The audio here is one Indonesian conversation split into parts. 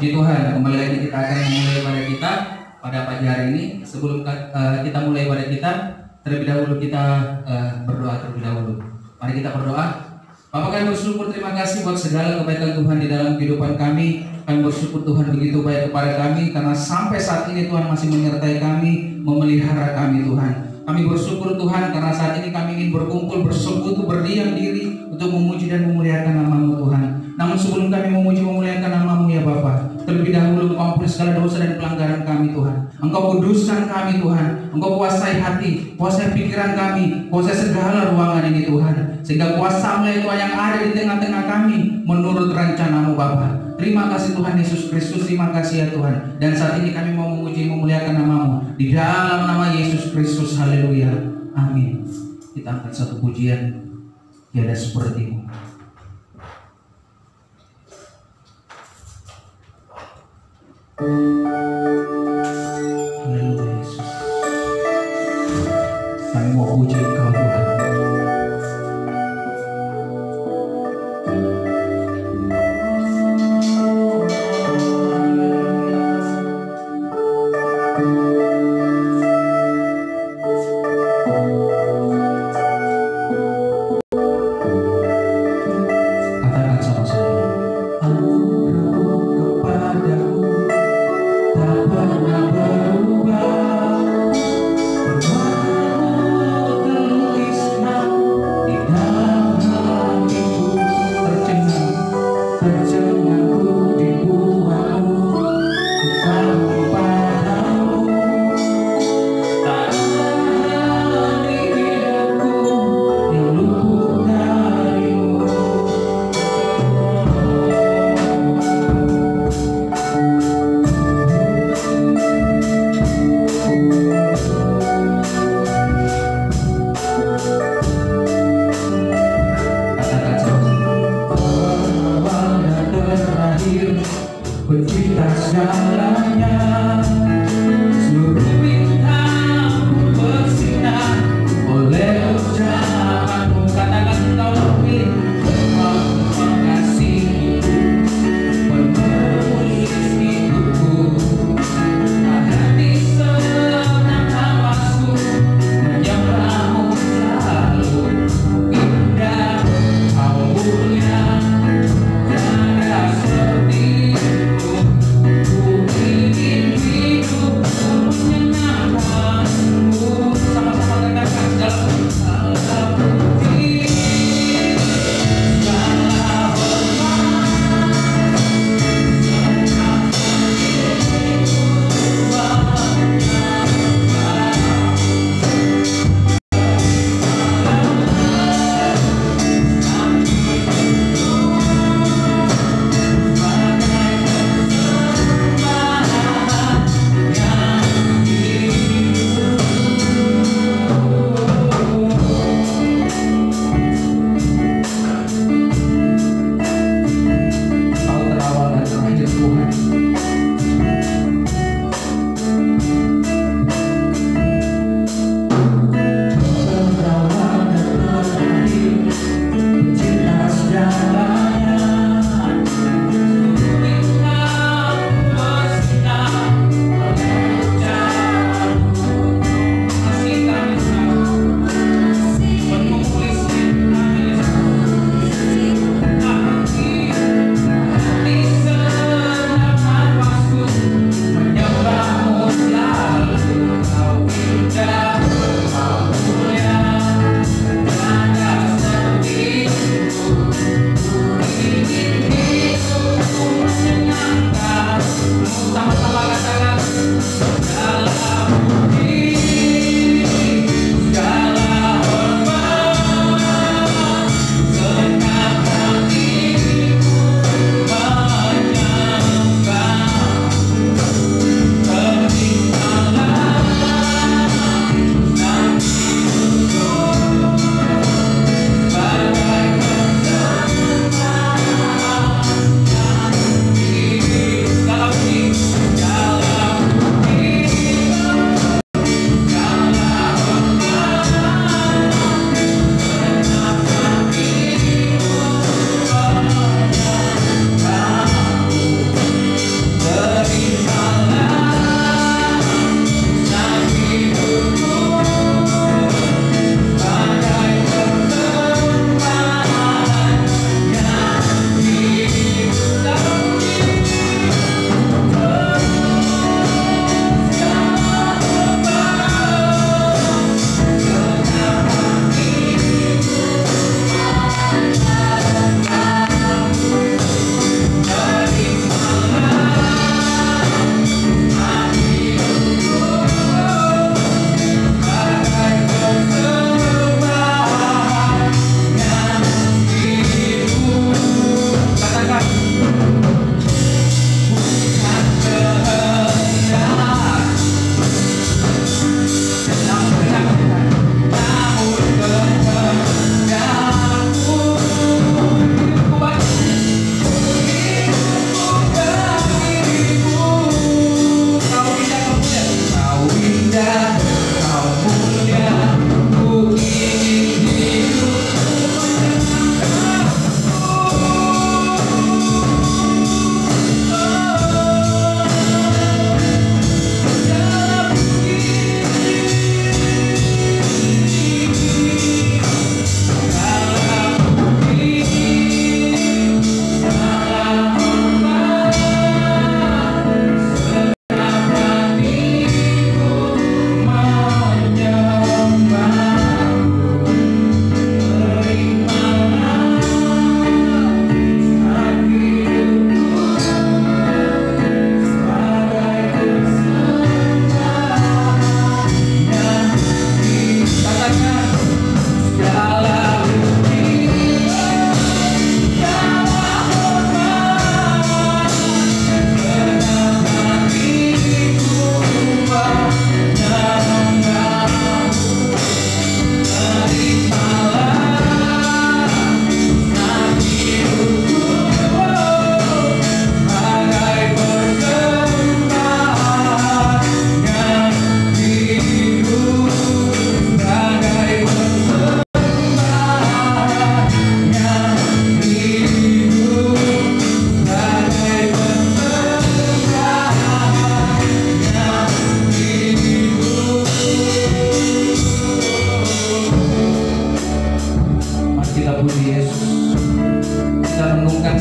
Puji Tuhan, kembali lagi kita akan memulai ibadah kita pada pagi hari ini. Sebelum kita mulai ibadah kita, terlebih dahulu kita berdoa terlebih dahulu. Mari kita berdoa. Bapak, kami bersyukur, terima kasih buat segala kebaikan Tuhan di dalam kehidupan kami. Kami bersyukur Tuhan begitu baik kepada kami, karena sampai saat ini Tuhan masih menyertai kami, memelihara kami Tuhan. Kami bersyukur Tuhan karena saat ini kami ingin berkumpul, bersekutu, berdiam diri untuk memuji dan memuliakan nama-Mu Tuhan. Namun sebelum kami memuji memuliakan nama-Mu ya Bapa, terlebih dahulu Engkau ampuni segala dosa dan pelanggaran kami Tuhan. Engkau kuduskan kami Tuhan. Engkau kuasai hati, kuasai pikiran kami, kuasai segala ruangan ini Tuhan. Sehingga kuasa-Mu ya Tuhan yang ada di tengah-tengah kami menurut rencana-Mu Bapa. Terima kasih Tuhan Yesus Kristus, terima kasih ya Tuhan. Dan saat ini kami mau memuji memuliakan nama-Mu di dalam nama Yesus Kristus. Haleluya. Amin. Kita angkat satu pujian, tiada seperti-Mu. Haleluya Yesus. Kami mau puji Engkau Tuhan.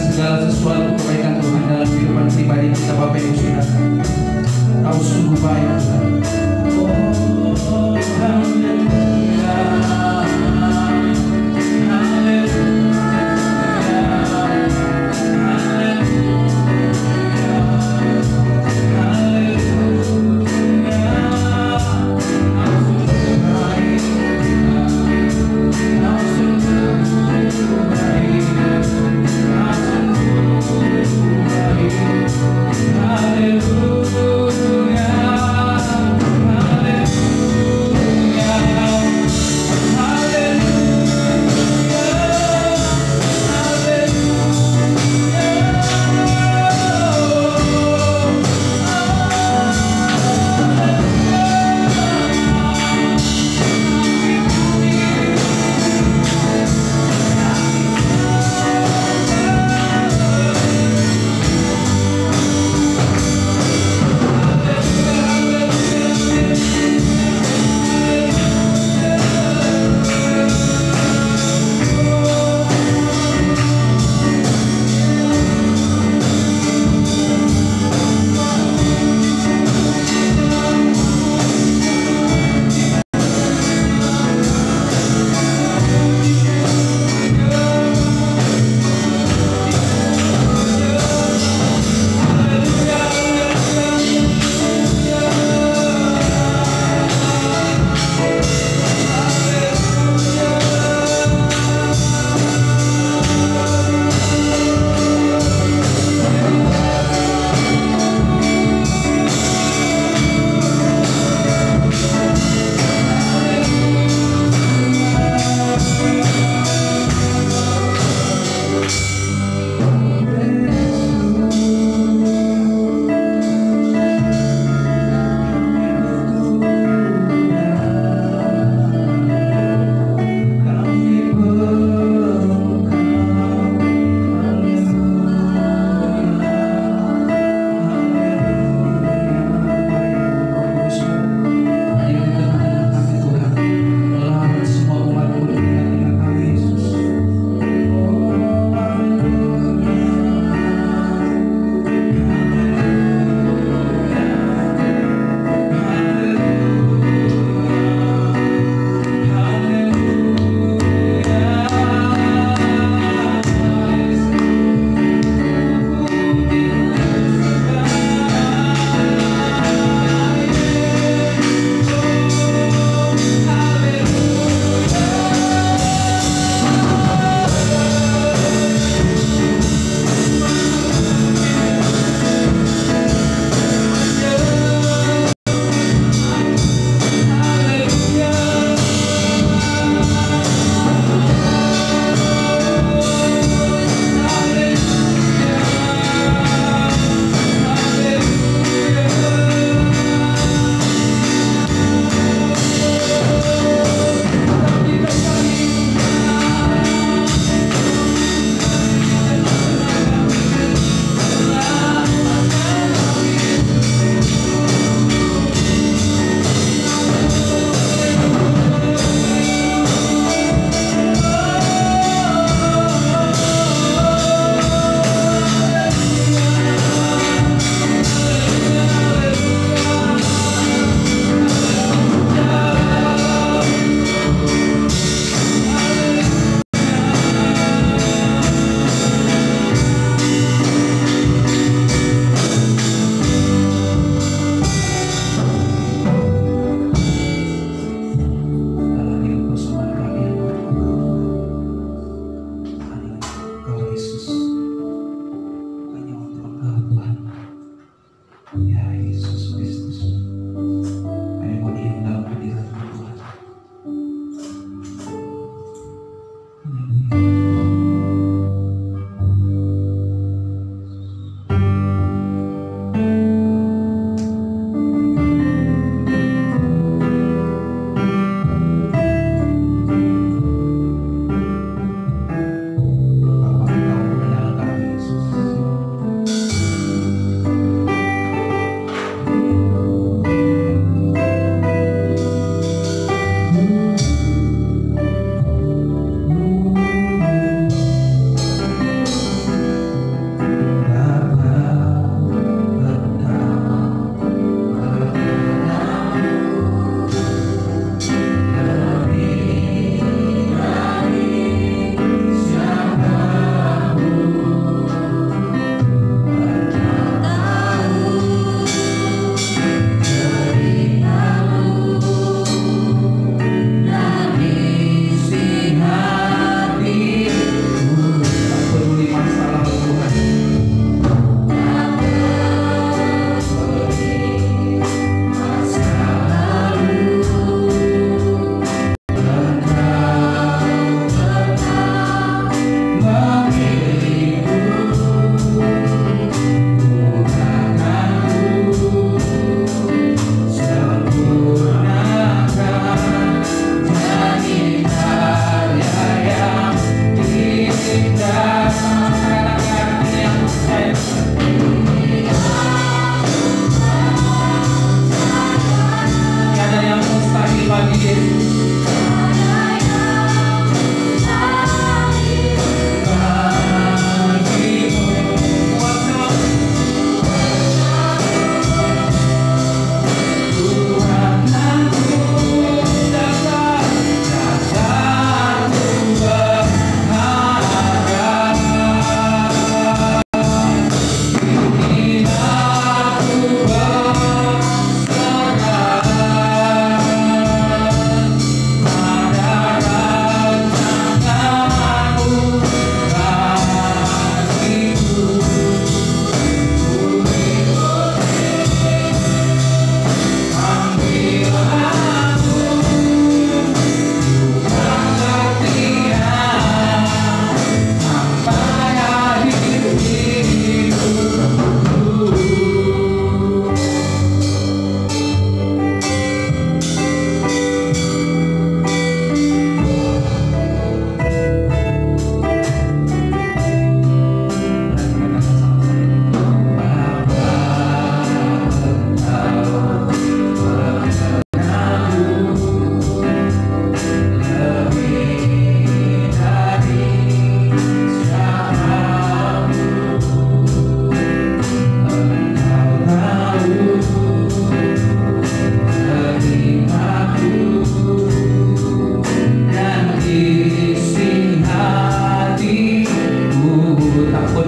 segala sesuatu kebaikan Tuhan dalam kehidupan pribadi kita Bapak Ibu Saudara. Kau sungguh baik Tuhan. Oh, haleluya. Hallelujah.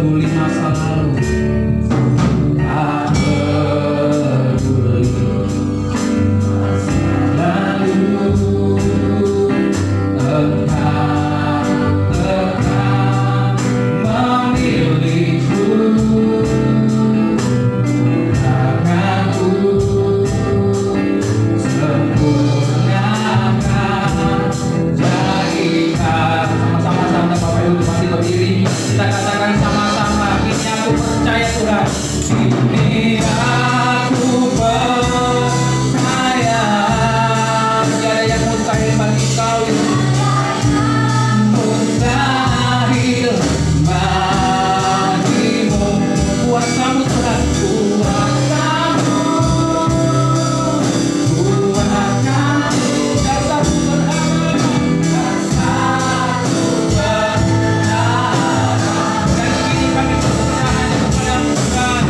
peduli masa lalu, tak peduli masa lalu. Engkau tetap memilihku, murahkanku, sempurnakan, jadikan. Sama-sama Bapak Ibu masih berdiri, kita katakan sama-sama, ini aku percaya Tuhan, ini aku percaya, tiada yang mustahil bagi Kau, mustahil bagimu. Kuasamu Tuhan, kuasamu, kuasamu, dasarmu berharap, dasarmu berharap. Dan kini kami percaya hanya kepada-Mu Tuhan.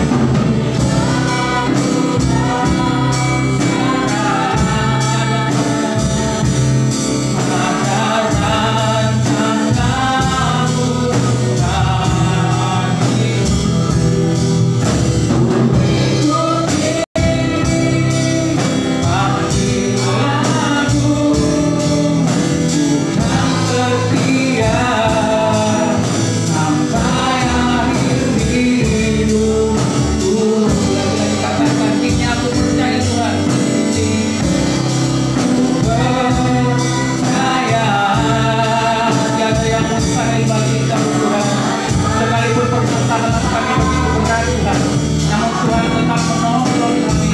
Sekalipun permasalahan kami begitu berat Tuhan, namun Tuhan tetap menolong kami.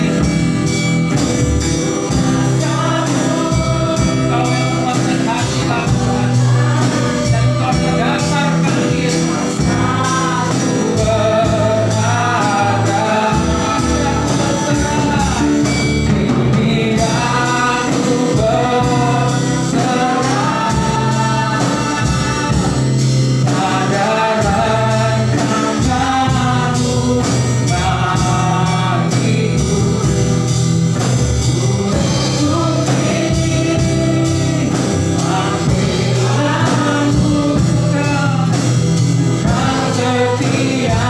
Kau yang menguatkan hati kami Tuhan, dan Kau yang dasar kami berharap. Ini aku berserah pada rancangan-Mu bagiku. Ambillah Kau setia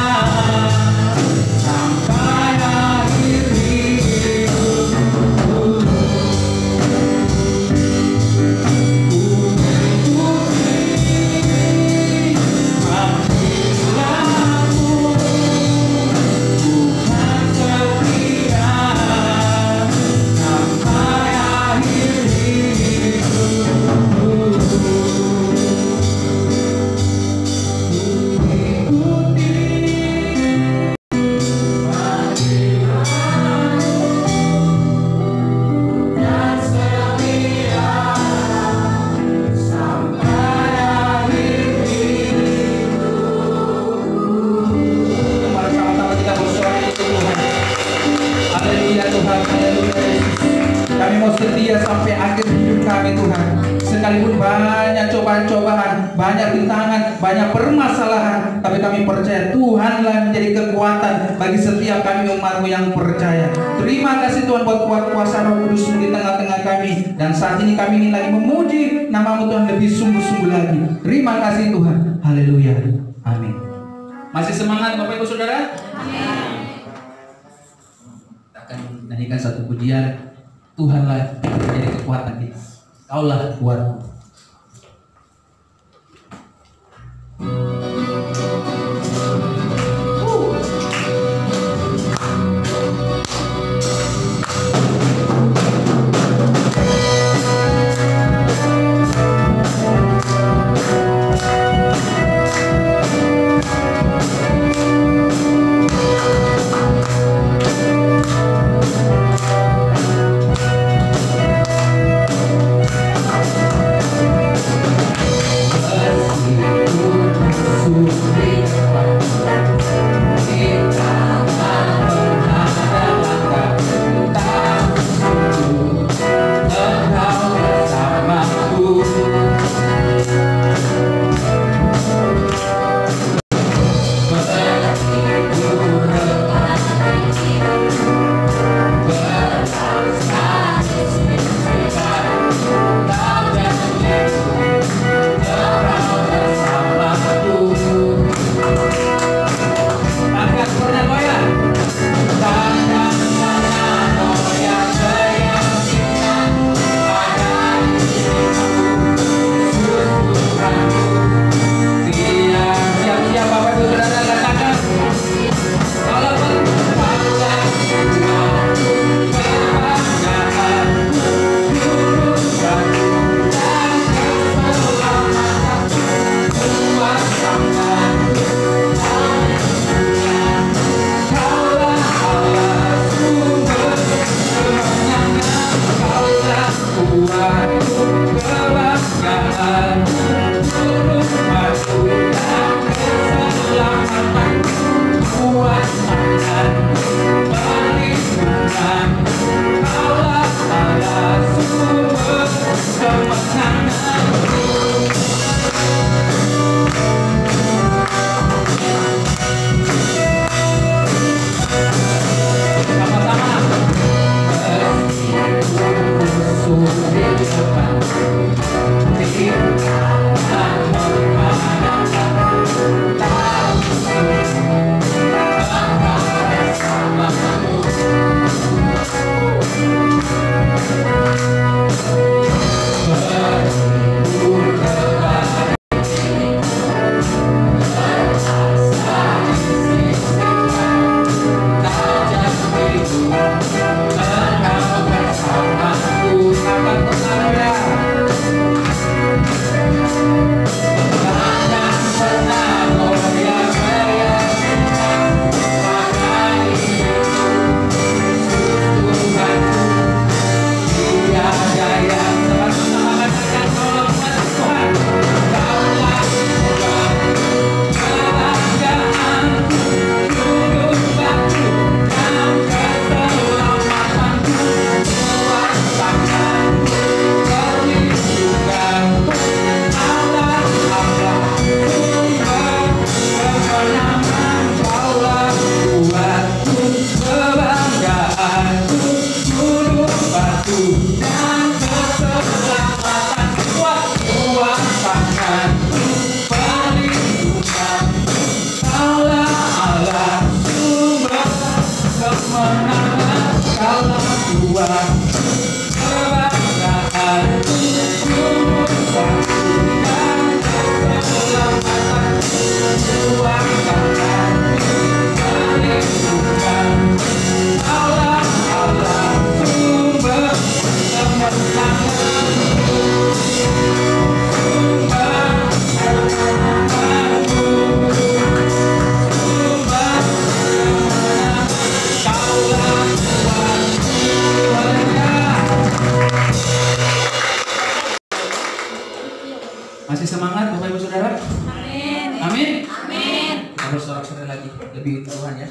sampai akhir hidupku. Mari sama-sama kita bersorak itu Tuhan. Haleluya Tuhan, haleluya Yesus. Kami mau setia sampai akhir hidup kami Tuhan. Sekalipun banyak cobaan-cobaan, banyak rintangan, banyak permasalahan, tapi kami percaya Tuhanlah menjadi kekuatan bagi setiap kami umat-Mu yang percaya. Terima kasih Tuhan buat kuat kuasa Roh Kudus-Mu di tengah-tengah kami. Dan saat ini kami ingin lagi memuji nama-Mu Tuhan lebih sungguh-sungguh lagi. Terima kasih Tuhan. Haleluya. Amin. Masih semangat Bapak Ibu Saudara? Amin. Kita akan nyanyikan satu pujian. Tuhanlah menjadi kekuatan kita. Kaulah kuatku. lebih untuk Tuhan ya.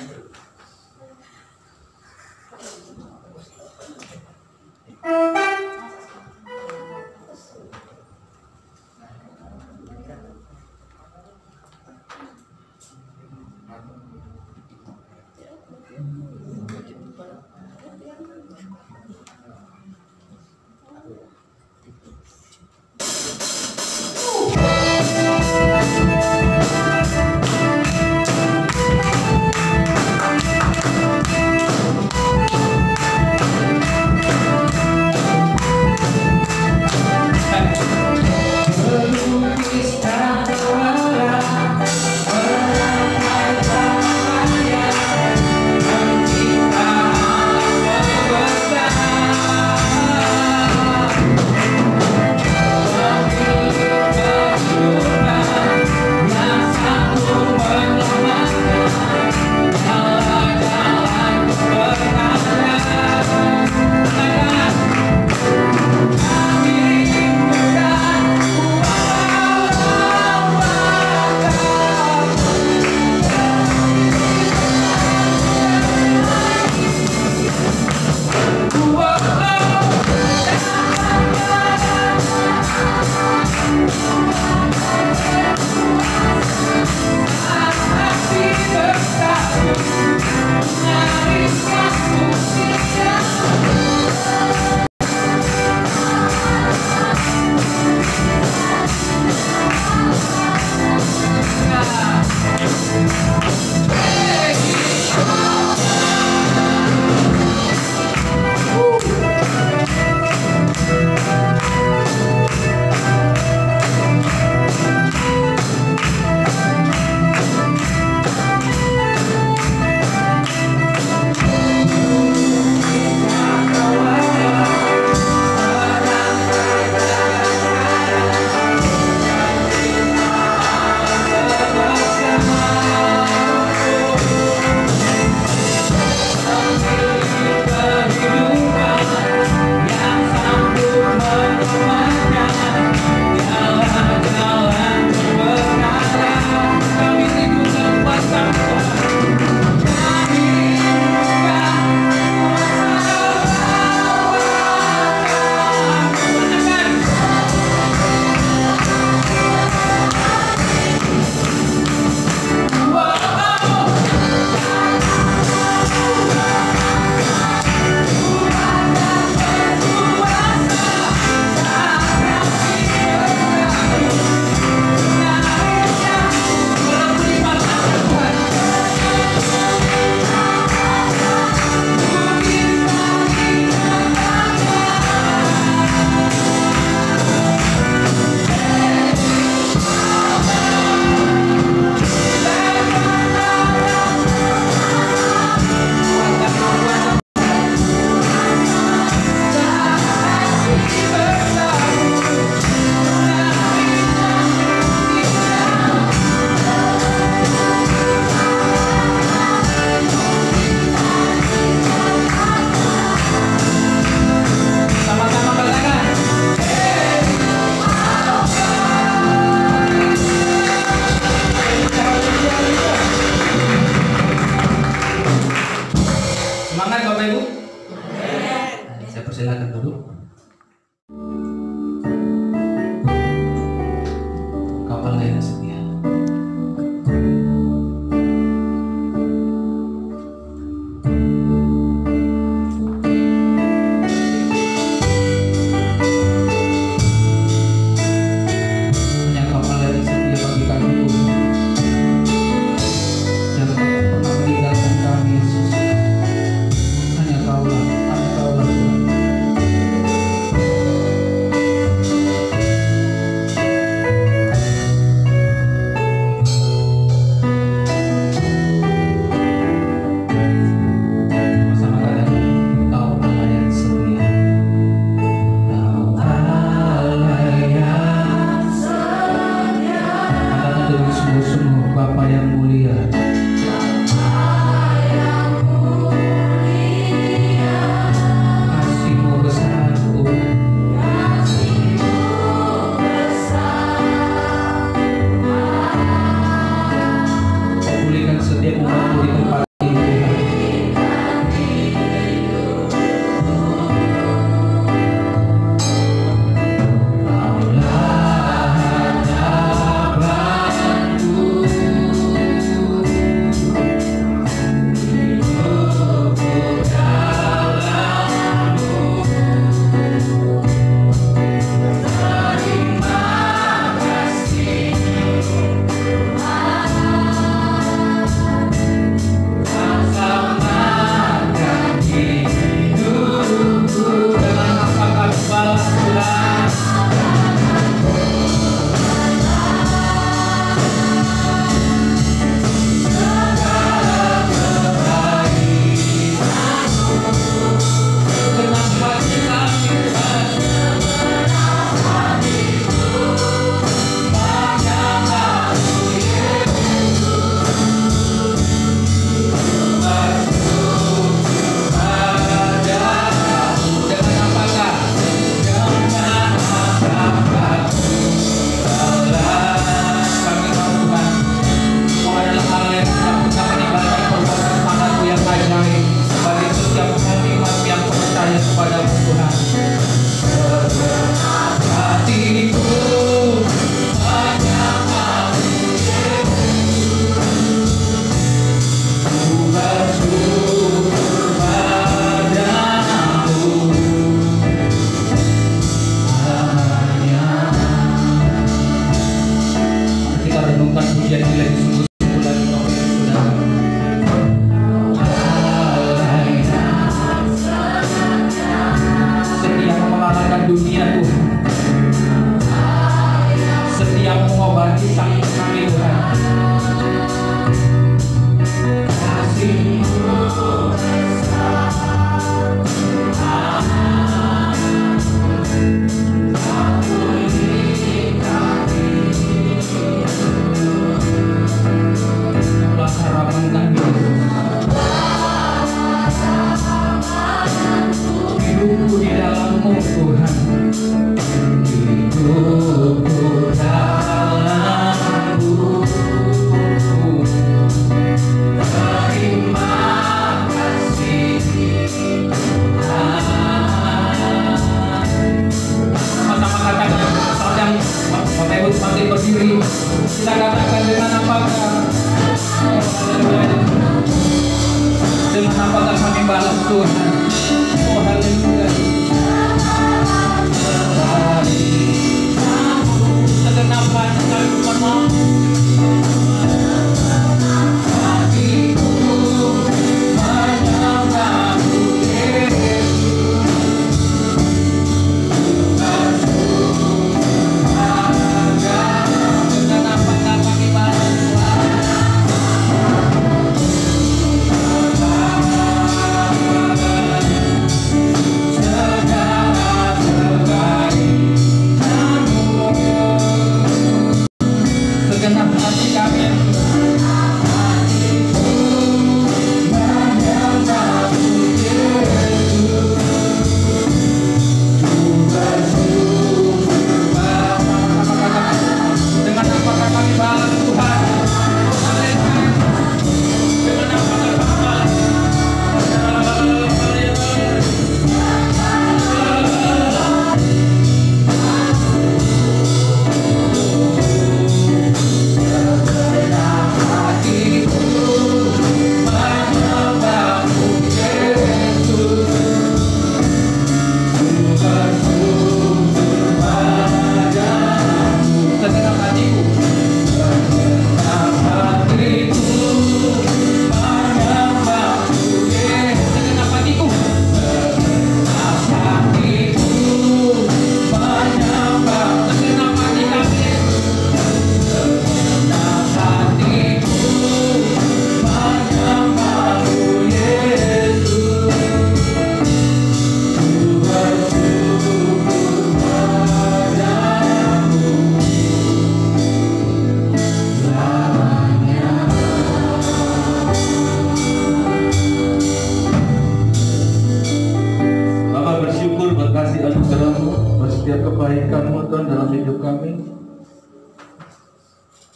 balas Tuhan. Oh haleluya. Segenap hati kami mohon maaf.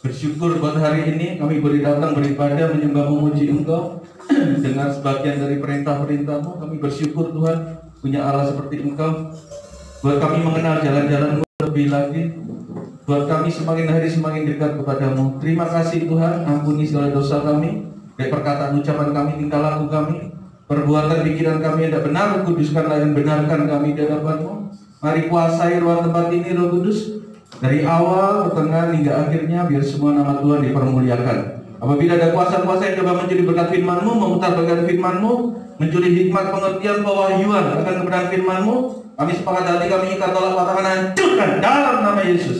Bersyukur buat hari ini kami boleh datang beribadah menyembah memuji Engkau dengan sebagian dari perintah-perintah-Mu. Kami bersyukur Tuhan punya Allah seperti Engkau. Buat kami mengenal jalan-jalan-Mu lebih lagi. Buat kami semakin hari semakin dekat kepadamu. Terima kasih Tuhan, ampuni segala dosa kami, dari perkataan ucapan kami, tingkah laku kami, perbuatan pikiran kami yang tidak benar. Kuduskanlah yang benarkan kami di hadapan-Mu. Mari kuasai ruang tempat ini Roh Kudus, dari awal, pertengahan hingga akhirnya, biar semua nama Tuhan dipermuliakan. Apabila ada kuasa-kuasa yang coba mencuri berkat firman-Mu, memutarbalikkan firman-Mu, mencuri hikmat pengertian pewahyuan akan kebenaran firman-Mu, kami sepakat hati kami ikat tolak patahkan, hancurkan dalam nama Yesus.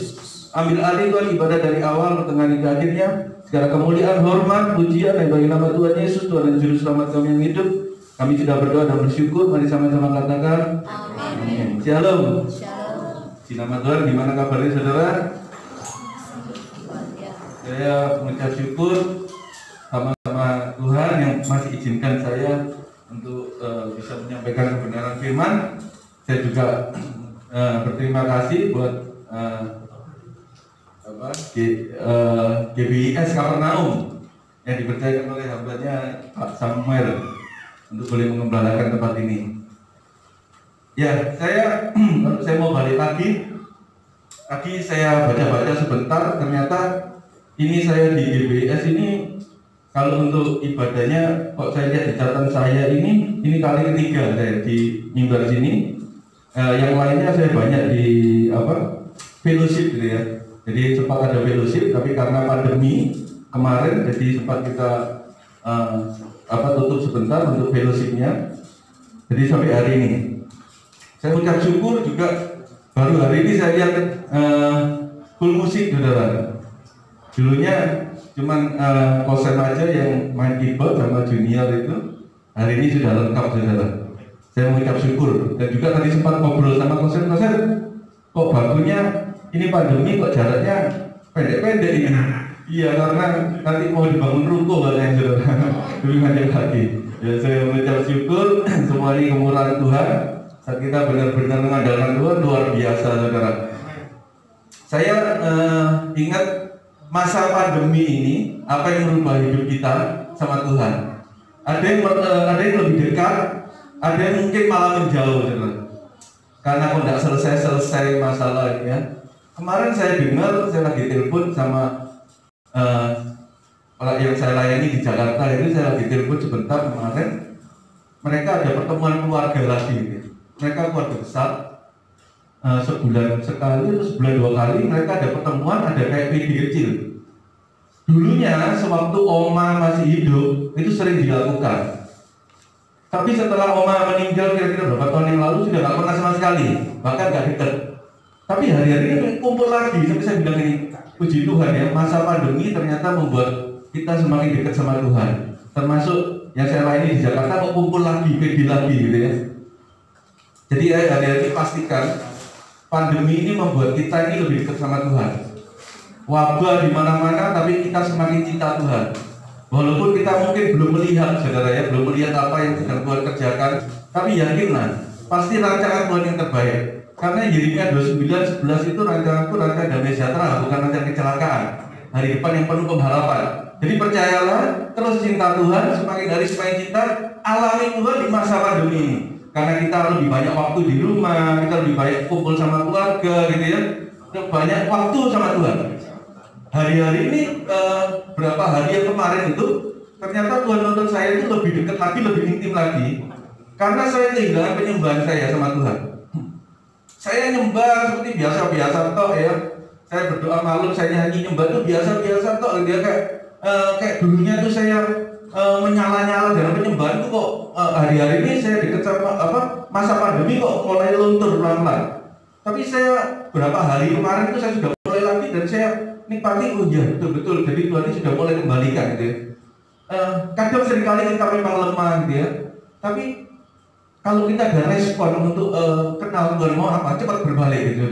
Ambil alih Tuhan ibadah dari awal, pertengahan hingga akhirnya. Segala kemuliaan, hormat, pujian yang bagi nama Tuhan Yesus, Tuhan dan Juru Selamat kami yang hidup. Kami sudah berdoa dan bersyukur. Mari sama-sama katakan amin. Shalom. Di nama Tuhan, gimana kabarnya saudara? Saya mengucap syukur sama-sama Tuhan yang masih izinkan saya untuk bisa menyampaikan kebenaran firman. Saya juga berterima kasih buat GBIS Kapernaum yang dipercayakan oleh hambanya Pak Samuel untuk boleh mengembalakan tempat ini. Ya, saya mau balik lagi. Tadi saya baca-baca sebentar, ternyata ini saya di GBS ini, kalau untuk ibadahnya, kok saya lihat di catatan saya ini kali ketiga saya di mimbar sini. Yang lainnya saya banyak di fellowship gitu ya. Jadi sempat ada fellowship, tapi karena pandemi kemarin, jadi sempat kita tutup sebentar untuk fellowshipnya. Jadi sampai hari ini. Saya ucap syukur juga baru hari ini saya lihat full musik saudara. Dulunya cuman konser aja yang main keyboard sama junior itu. Hari ini sudah lengkap saudara. Saya mengucap syukur dan juga tadi sempat ngobrol sama konser-konser. Kok bagunya ini pandemi kok jaraknya pendek-pendek ini. Iya karena nanti mau dibangun ruko katanya saudara. Lebih banyak lagi. Ya saya mengucap syukur semua ini kemurahan Tuhan. Saat kita benar-benar mengandalkan Tuhan luar biasa saudara. Saya ingat masa pandemi ini, apa yang merubah hidup kita sama Tuhan. Ada yang lebih dekat, ada yang mungkin malah menjauh saudara. Karena kok tidak selesai masalahnya. Kemarin saya dengar, saya lagi telepon sama yang saya layani di Jakarta itu, saya lagi telepon sebentar kemarin. mereka ada pertemuan keluarga lagi gitu. Mereka keluarga besar, sebulan sekali atau sebulan 2 kali mereka ada pertemuan, ada kayak PD kecil. Dulunya sewaktu oma masih hidup itu sering dilakukan, tapi setelah oma meninggal kira-kira berapa tahun yang lalu sudah nggak pernah sama sekali, bahkan nggak dekat. Tapi hari-hari ini kumpul lagi. Sampai saya bilang ini, puji Tuhan ya, masa pandemi ternyata membuat kita semakin dekat sama Tuhan. Termasuk yang saya layani di Jakarta, kok kumpul lagi, PD lagi gitu ya. Jadi hari-hari pastikan pandemi ini membuat kita ini lebih dekat sama Tuhan. Wabah di mana-mana, tapi kita semakin cinta Tuhan. Walaupun kita mungkin belum melihat, saudara ya, belum melihat apa yang sedang Tuhan kerjakan, tapi yakinlah, pasti rancangan Tuhan yang terbaik. Karena Yeremia 29:11 itu rancanganku rancangan damai sejahtera, bukan rancangan kecelakaan. Hari depan yang penuh pengharapan. Jadi percayalah, terus cinta Tuhan, semakin hari semakin cinta, alami Tuhan di masa pandemi ini. Karena kita lebih banyak waktu di rumah, kita lebih banyak kumpul sama keluarga gitu ya, banyak waktu sama Tuhan. Hari-hari ini berapa hari yang kemarin itu ternyata Tuhan nonton saya itu lebih dekat lagi, lebih intim lagi. Karena saya kehilangan penyembahan saya sama Tuhan. Saya nyembah seperti biasa-biasa toh ya. Saya berdoa malam, saya nyanyi nyembah itu biasa-biasa toh. Dia kayak dulunya tuh saya menyala-nyala dalam penyembahan itu kok hari-hari ini saya dekat sama masa pandemi kok mulai luntur pelan-pelan. Tapi saya berapa hari kemarin itu saya sudah mulai lagi dan saya nikmati, oh ya betul-betul. Jadi Tuhan ini sudah mulai kembalikan gitu ya. Kadang seringkali kita memang lemah gitu ya. Tapi kalau kita ada respon untuk kenal Tuhan mau apa, cepat berbalik gitu.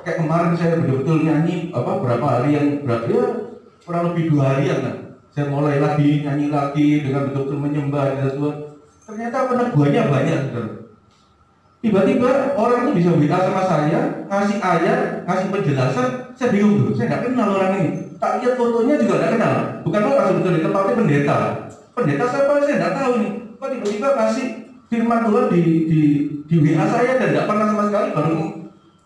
Kayak kemarin saya betul-betul nyanyi berapa hari yang ya kurang lebih 2 harian lah. Saya mulai lagi nyanyi lagi dengan betul-betul menyembah kepada Tuhan. Ternyata peneguhannya banyak. Tiba-tiba orang itu bisa WA sama saya, ngasih ayat, ngasih penjelasan. Saya bingung dulu, saya nggak kenal orang ini. Tak lihat fotonya juga nggak kenal. Bukan orang sebetulnya, tempatnya pendeta. Pendeta siapa saya nggak tahu nih. Kok tiba-tiba ngasih firman Tuhan di WA saya dan tidak pernah sama sekali, baru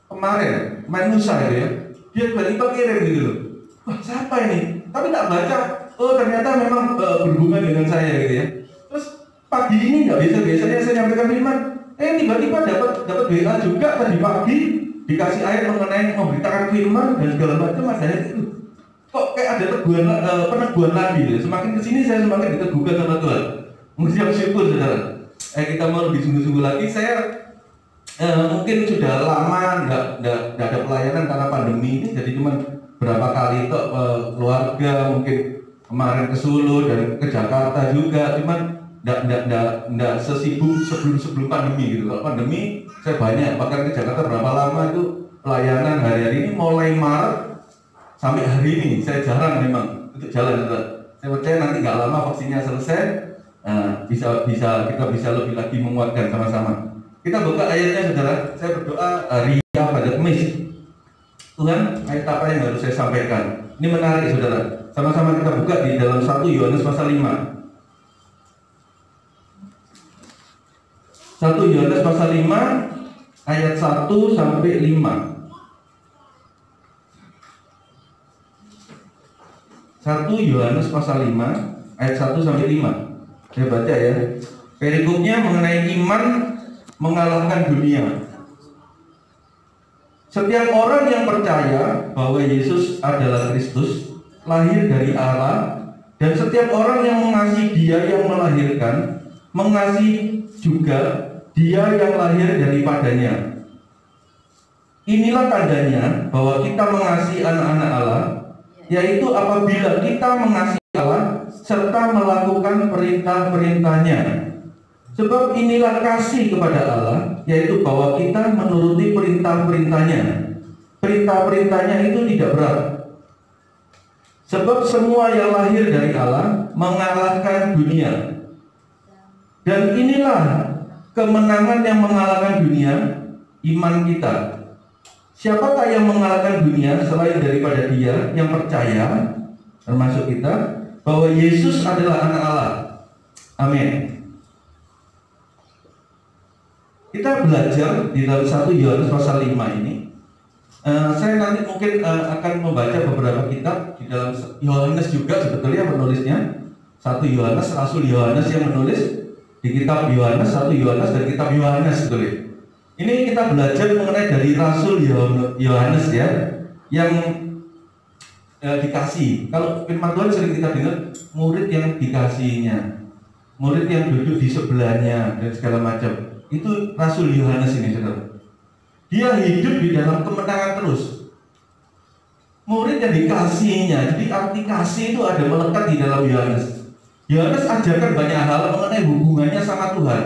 kemarin main lusa gitu ya. Dia tiba-tiba kirim gitu loh. Wah siapa ini? Tapi tak baca. Oh ternyata memang berhubungan dengan saya gitu ya. Terus pagi ini nggak biasanya saya nyampaikan firman. Tiba-tiba dapat WA juga tadi pagi dikasih ayat mengenai memberitakan firman dan segala macam. Adanya itu. Kok kayak ada peneguhan lagi gitu. Semakin kesini saya semakin diteguhkan sama Tuhan. Mengucap syukur saudara. Kita mau lebih sungguh-sungguh lagi. Saya mungkin sudah lama nggak ada pelayanan karena pandemi ini, jadi cuma berapa kali itu keluarga mungkin kemarin ke Solo dan ke Jakarta juga, cuman nggak sesibuk sebelum pandemi gitu. Kalau pandemi saya banyak, bahkan ke Jakarta berapa lama itu pelayanan. Hari-hari ini mulai Maret sampai hari ini saya jarang memang untuk jalan. Saya percaya nanti nggak lama vaksinnya selesai. Kita bisa lebih lagi menguatkan sama-sama. Kita buka ayatnya saudara. Saya berdoa Ria pada Kamis. Tuhan, ayat apa yang harus saya sampaikan? Ini menarik saudara. Sama-sama kita buka di dalam 1 Yohanes pasal 5. 1 Yohanes pasal 5 ayat 1 sampai 5. 1 Yohanes pasal 5 ayat 1 sampai 5. Saya baca ya. Perikopnya mengenai iman mengalahkan dunia. Setiap orang yang percaya bahwa Yesus adalah Kristus, lahir dari Allah, dan setiap orang yang mengasihi Dia yang melahirkan, mengasihi juga Dia yang lahir daripadanya. Inilah tandanya bahwa kita mengasihi anak-anak Allah, yaitu apabila kita mengasihi Allah serta melakukan perintah-perintahnya. Sebab inilah kasih kepada Allah, yaitu bahwa kita menuruti perintah-perintahnya. Perintah-perintahnya itu tidak berat. Sebab semua yang lahir dari Allah mengalahkan dunia. Dan inilah kemenangan yang mengalahkan dunia, iman kita. Siapakah yang mengalahkan dunia selain daripada Dia yang percaya, termasuk kita, bahwa Yesus adalah anak Allah. Amin. Kita belajar di dalam 1 Yohanes pasal 5 ini. Saya nanti mungkin akan membaca beberapa kitab di dalam Yohanes juga sebetulnya penulisnya. 1 Yohanes, Rasul Yohanes yang menulis. di kitab Yohanes, 1 Yohanes dan kitab Yohanes, betul ya. Ini kita belajar mengenai dari Rasul Yohanes ya, yang dikasih. Kalau firman Tuhan sering kita dengar, murid yang dikasihinya, murid yang duduk di sebelahnya dan segala macam. Itu Rasul Yohanes ini, saudara. Dia hidup di dalam kemenangan terus. Murid yang dikasihinya, jadi arti kasih itu ada melekat di dalam Yohanes. Yohanes ajarkan banyak hal mengenai hubungannya sama Tuhan.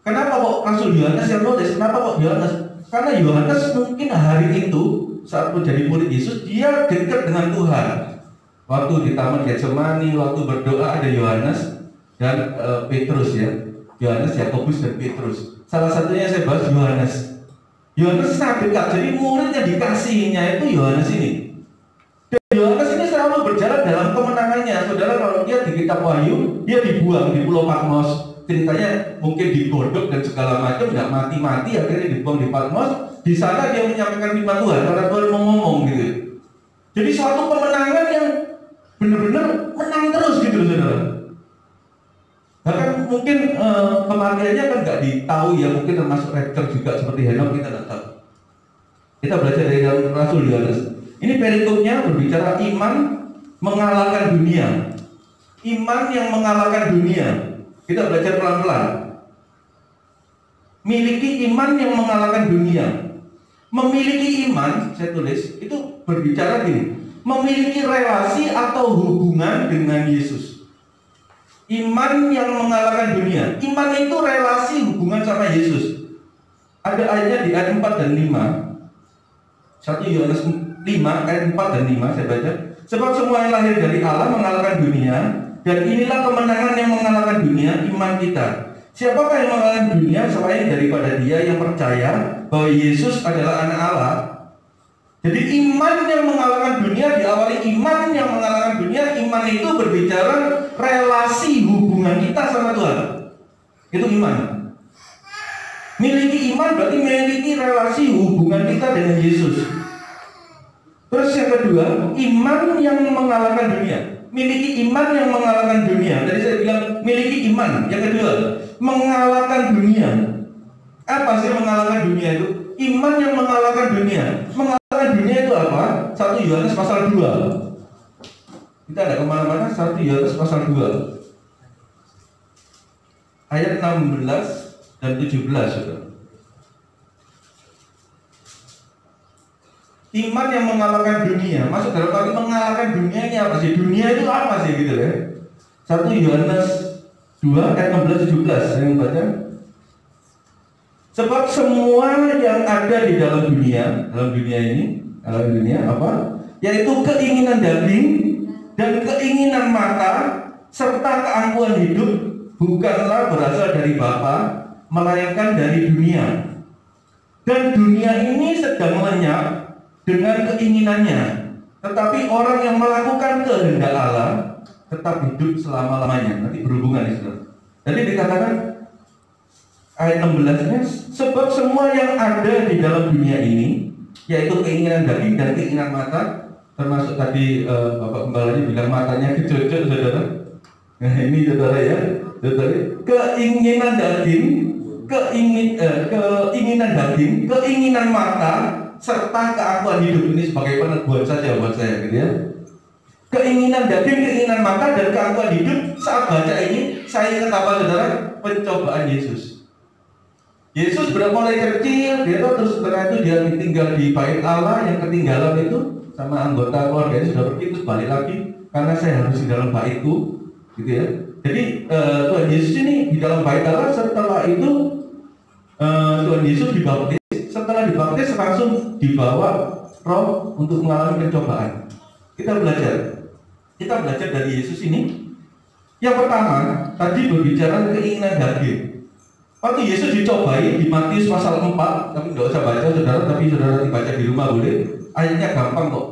Kenapa kok Rasul Yohanes yang nulis? Kenapa kok Yohanes? Karena Yohanes mungkin hari itu saat menjadi murid Yesus, dia dekat dengan Tuhan. Waktu di Taman Getsemani, waktu berdoa ada Yohanes dan Petrus ya. Yohanes, Yakobus dan Petrus. Salah satunya saya bahas Yohanes. Yohanes sangat dekat. Jadi murid yang dikasihinya itu Yohanes ini. Yohanes ini selalu berjalan dalam kemenangannya. Saudara, kalau dia di kitab Wahyu, dia dibuang di Pulau Patmos. Ceritanya mungkin digodok dan segala macam, nggak mati-mati, akhirnya dibuang di Patmos. Di sana dia menyampaikan firman Tuhan, karena Tuhan mau ngomong gitu. Jadi suatu kemenangan yang benar-benar menang terus gitu, saudara. Bahkan mungkin kematiannya kan nggak ditahu ya, mungkin termasuk rapture juga seperti Henok, kita nggak tahu. Kita belajar dari dalam Rasul Yohanes. Ini perikopnya berbicara iman mengalahkan dunia. Iman yang mengalahkan dunia. Kita belajar pelan-pelan. Miliki iman yang mengalahkan dunia. Memiliki iman, saya tulis, itu berbicara gini. Memiliki relasi atau hubungan dengan Yesus. Iman yang mengalahkan dunia. Iman itu relasi hubungan sama Yesus. Ada ayatnya di ayat 4 dan 5. 1 Yohanes 5 ayat 4 dan 5 saya baca. Sebab semua yang lahir dari Allah mengalahkan dunia, dan inilah kemenangan yang mengalahkan dunia, iman kita. Siapakah yang mengalahkan dunia selain daripada dia yang percaya bahwa Yesus adalah anak Allah? Jadi iman yang mengalahkan dunia diawali iman yang mengalahkan dunia. Iman itu berbicara relasi hubungan kita sama Tuhan. Itu iman. Miliki iman berarti memiliki relasi hubungan kita dengan Yesus. Terus yang kedua, iman yang mengalahkan dunia. Miliki iman yang mengalahkan dunia. Tadi saya bilang miliki iman. Yang kedua, mengalahkan dunia. Apa sih mengalahkan dunia itu? Iman yang mengalahkan dunia. Mengalahkan dunia itu apa? 1 Yohanes pasal 2. Kita ada kemana-mana. 1 Yohanes pasal 2 ayat 16 dan 17, saudara. Iman yang mengalahkan dunia. Maksud dalam arti mengalahkan dunia ini apa sih? Dunia itu apa sih gitu ya? 1 Yohanes 2 ayat 16-17 saya baca. Sebab semua yang ada di dalam dunia ini apa? Yaitu keinginan daging dan keinginan mata serta keangkuhan hidup bukanlah berasal dari Bapa, melainkan dari dunia. Dan dunia ini sedang lenyap dengan keinginannya, tetapi orang yang melakukan kehendak Allah tetap hidup selama-lamanya. Nanti berhubungan ya, saudara. Jadi dikatakan ayat 16-nya, sebab semua yang ada di dalam dunia ini, yaitu keinginan daging dan keinginan mata, termasuk tadi Bapak Gembalanya bilang matanya kecocok, saudara. Nah ini saudara ya, saudara, keinginan daging, keinginan daging, keinginan mata, serta keangkuhan hidup. Ini sebagai peneguhan saja buat saya gitu ya. Keinginan daging, keinginan mata, dan keangkuhan hidup. Saat baca ini saya ingat apa, saudara? Pencobaan Yesus. Yesus mulai kecil, dia terus setelah itu dia tinggal di bait Allah yang ketinggalan itu sama anggota keluarganya sudah pergi, terus balik lagi karena saya harus di dalam baitku, gitu ya. Jadi Tuhan Yesus ini di dalam bait Allah. Setelah itu Tuhan Yesus dibaptis. Setelah dibaptis langsung dibawa Roh untuk mengalami pencobaan. Kita belajar dari Yesus ini. Yang pertama tadi berbicara keinginan daging. Waktu Yesus dicobai di Matius pasal 4, tapi tidak usah baca saudara, tapi saudara dibaca di rumah boleh. Ayatnya gampang kok.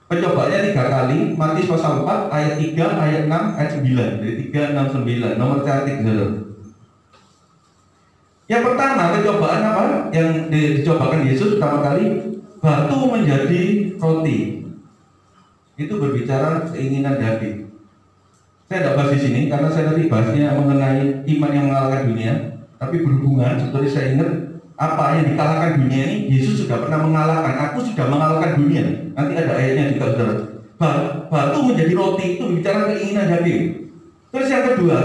Pencobaannya 3 kali. Matius pasal 4 ayat 3, ayat 6, ayat 9. Jadi 3, 6, 9. Nomor cantik saudara. Yang pertama pencobaan apa? Yang dicobakan Yesus pertama kali, batu menjadi roti. Itu berbicara keinginan daging. Saya tidak bahas di sini karena saya tadi bahasnya mengenai iman yang mengalahkan dunia. Tapi berhubungan, seperti saya ingat apa yang dikalahkan dunia ini, Yesus sudah pernah mengalahkan. Aku sudah mengalahkan dunia. Nanti ada ayatnya juga, saudara. Batu menjadi roti itu bicara keinginan daging. Terus yang kedua,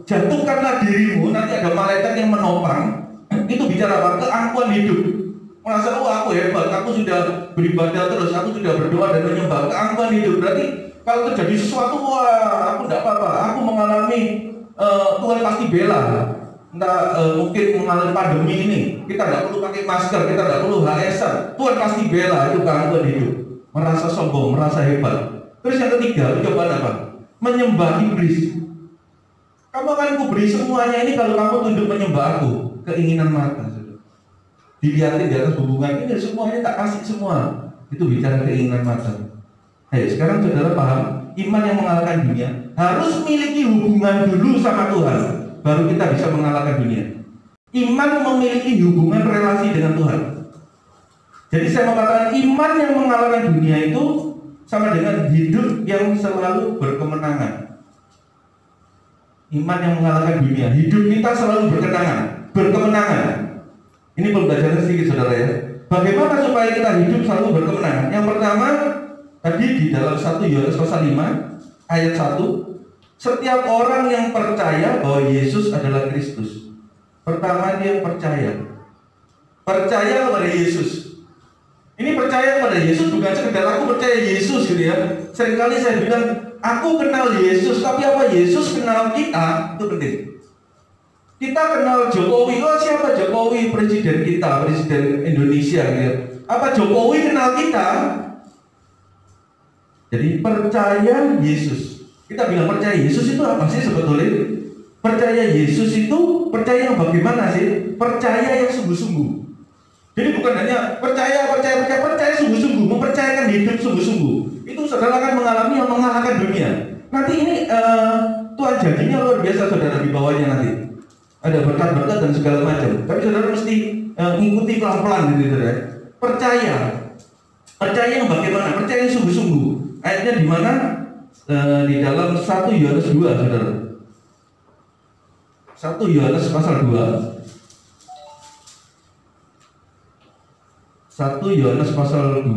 jatuhkanlah dirimu. Nanti ada malaikat yang menopang. Itu bicara apa? Keangkuhan hidup. Merasa, oh aku hebat, aku sudah beribadah terus, aku sudah berdoa dan menyembah. Keangkuhan hidup berarti kalau terjadi sesuatu, wah aku tidak apa-apa, aku mengalami Tuhan pasti bela. Entah mungkin mengalami pandemi ini, kita tidak perlu pakai masker, kita tidak perlu HSN, Tuhan pasti bela. Itu keangkuhan hidup, merasa sombong, merasa hebat. Terus yang ketiga, cobaan apa? Menyembah iblis. Kamu akan kuberi semuanya ini kalau kamu tunduk menyembah aku. Keinginan mata. Dilihatin di atas hubungan ini semuanya tak kasih semua. Itu bicara keinginan mata. Ayo sekarang saudara paham, iman yang mengalahkan dunia harus memiliki hubungan dulu sama Tuhan, baru kita bisa mengalahkan dunia. Iman memiliki hubungan relasi dengan Tuhan. Jadi saya mengatakan iman yang mengalahkan dunia itu sama dengan hidup yang selalu berkemenangan. Iman yang mengalahkan dunia, hidup kita selalu berkemenangan. Ini pembelajaran sedikit saudara ya. Bagaimana supaya kita hidup selalu berkemenangan? Yang pertama, tadi di dalam 1 Yohanes pasal 5 ayat 1, setiap orang yang percaya bahwa Yesus adalah Kristus. Pertama dia percaya kepada Yesus. Ini percaya kepada Yesus bukan sekedar aku percaya Yesus gitu ya. Seringkali saya bilang aku kenal Yesus, tapi apa Yesus kenal kita? Itu penting. Kita kenal Jokowi, oh siapa Jokowi? Presiden kita, presiden Indonesia gitu. Apa Jokowi kenal kita? Jadi percaya Yesus. Kita bilang percaya Yesus itu apa sih sebetulnya? Percaya Yesus itu percaya yang bagaimana sih? Percaya yang sungguh-sungguh. Jadi bukan hanya percaya sungguh-sungguh, mempercayakan hidup sungguh-sungguh. Itu saudara akan mengalami yang mengalahkan dunia. Nanti ini Tuhan janjinya luar biasa saudara di bawahnya nanti. Ada berkat-berkat dan segala macam. Tapi saudara mesti mengikuti pelan-pelan gitu saudara. Percaya yang bagaimana? Percaya yang sungguh-sungguh. Ayatnya di mana? Di dalam 1 Yohanes 2 saudara. 1 Yohanes pasal 2. 1 Yohanes pasal 2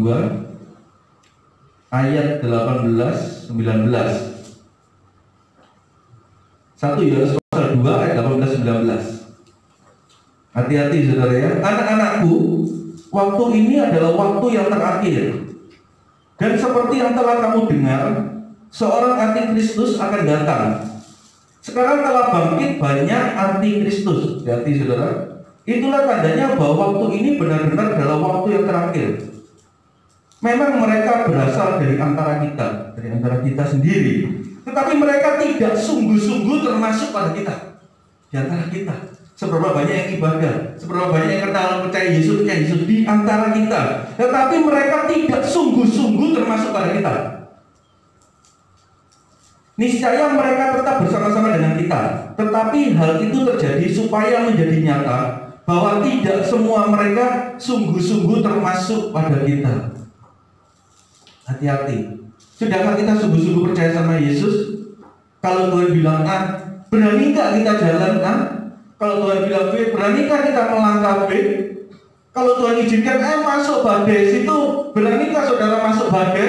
ayat 18 19. 1 Yohanes pasal 2 ayat 18 19. Hati-hati saudara ya. Anak-anakku, waktu ini adalah waktu yang terakhir. Dan seperti yang telah kamu dengar, seorang antikristus akan datang. Sekarang telah bangkit banyak antikristus. Hati-hati saudara. Itulah tandanya bahwa waktu ini benar-benar adalah waktu yang terakhir. Memang mereka berasal dari antara kita sendiri. Tetapi mereka tidak sungguh-sungguh termasuk pada kita. Di antara kita. Seberapa banyak yang ibadah, seberapa banyak yang kenal percaya Yesus di antara kita. Tetapi mereka tidak sungguh-sungguh termasuk pada kita. Niscaya mereka tetap bersama-sama dengan kita. Tetapi hal itu terjadi supaya menjadi nyata bahwa tidak semua mereka sungguh-sungguh termasuk pada kita. Hati-hati. Sudahkah kita sungguh-sungguh percaya sama Yesus? Kalau Tuhan bilang A, beranikah kita jalan A? Kalau Tuhan bilang B, beranikah kita melangkah B? Kalau Tuhan izinkan masuk badai situ, beranikah saudara masuk badai?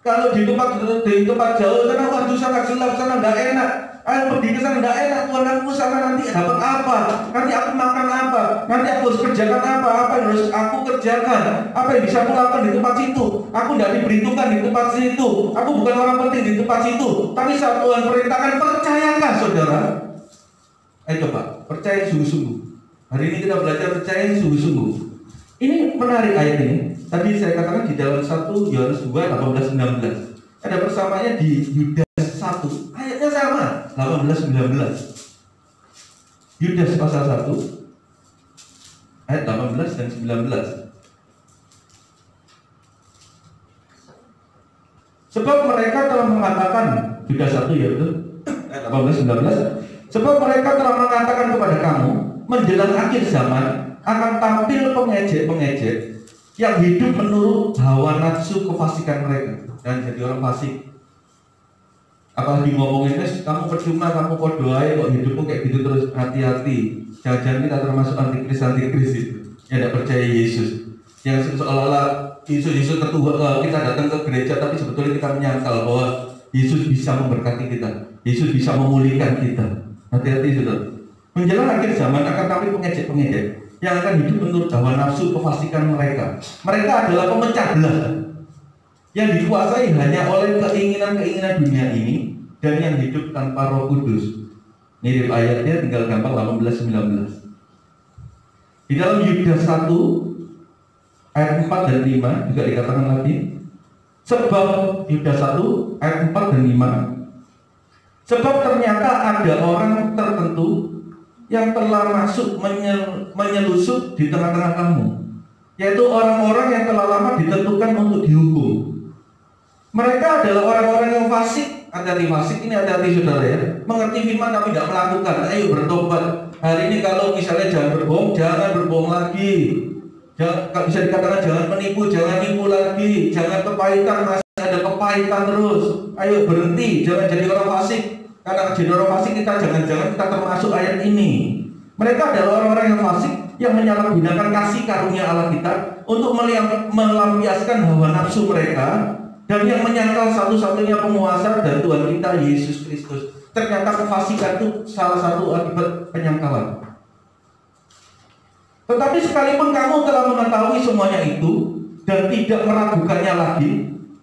Kalau di tempat jauh sana, waduh sana gelap, sana nggak enak. Ayo pergi ke sana nggak enak, Tuhan aku sana nanti dapat apa? Nanti aku makan apa? Nanti aku harus kerjakan apa? Apa yang harus aku kerjakan? Apa yang bisa aku lakukan di tempat situ? Aku tidak diperhitungkan di tempat situ. Aku bukan orang penting di tempat situ. Tapi saat Tuhan perintahkan, percayakah saudara? Ayo coba, percaya sungguh-sungguh. Hari ini kita belajar percaya sungguh-sungguh. Ini menarik ayat ini. Tadi saya katakan di dalam 1 Yohanes 2 18-19. Ada persamaannya di Yudas 1. Ayatnya sama, 18-19. Yudas pasal 1 ayat 18 dan 19. Sebab mereka telah mengatakan, Yudas 1 ya betul, ayat 18-19. Sebab mereka telah mengatakan kepada kamu, menjelang akhir zaman akan tampil pengejek-pengejek yang hidup menurut hawa nafsu kefasikan mereka dan jadi orang fasik. Apalagi ngomongin, kamu percuma, kamu podo aja kok hidupmu kayak gitu terus, hati-hati. Jangan-jangan kita termasuk antikris itu yang tidak percaya Yesus. Yang seolah-olah Yesus tertua, kita datang ke gereja tapi sebetulnya kita menyangkal bahwa Yesus bisa memberkati kita, Yesus bisa memulihkan kita. Hati-hati saudara. Menjelang akhir zaman akan kami pengejek-pengejek yang akan hidup menurut hawa nafsu kefasikan mereka. Mereka adalah pemecah belah yang dikuasai hanya oleh keinginan-keinginan dunia ini dan yang hidup tanpa Roh Kudus. Mirip ayatnya, tinggal gampang 18-19. Di dalam Yudas 1 ayat 4 dan 5 juga dikatakan lagi, sebab Yudas 1 ayat 4 dan 5, sebab ternyata ada orang tertentu yang telah masuk menyelusup di tengah-tengah kamu, yaitu orang-orang yang telah lama ditentukan untuk dihukum. Mereka adalah orang-orang yang fasik. Hati-hati, fasik ini hati-hati saudara ya. Mengerti firman tapi tidak melakukan. Ayo bertobat. Hari ini kalau misalnya jangan berbohong lagi. Jangan, bisa dikatakan jangan menipu, jangan nipu lagi. Jangan kepahitan, masih ada kepahitan terus. Ayo berhenti, jangan jadi orang fasik. Karena jadi orang fasik jangan-jangan kita termasuk ayat ini. Mereka adalah orang-orang yang fasik yang menyalahgunakan kasih karunia Allah kita untuk melampiaskan hawa nafsu mereka. Dan yang menyangkal satu-satunya penguasa dan Tuhan kita Yesus Kristus. Ternyata kefasikan itu salah satu akibat penyangkalan. Tetapi sekalipun kamu telah mengetahui semuanya itu dan tidak meragukannya lagi,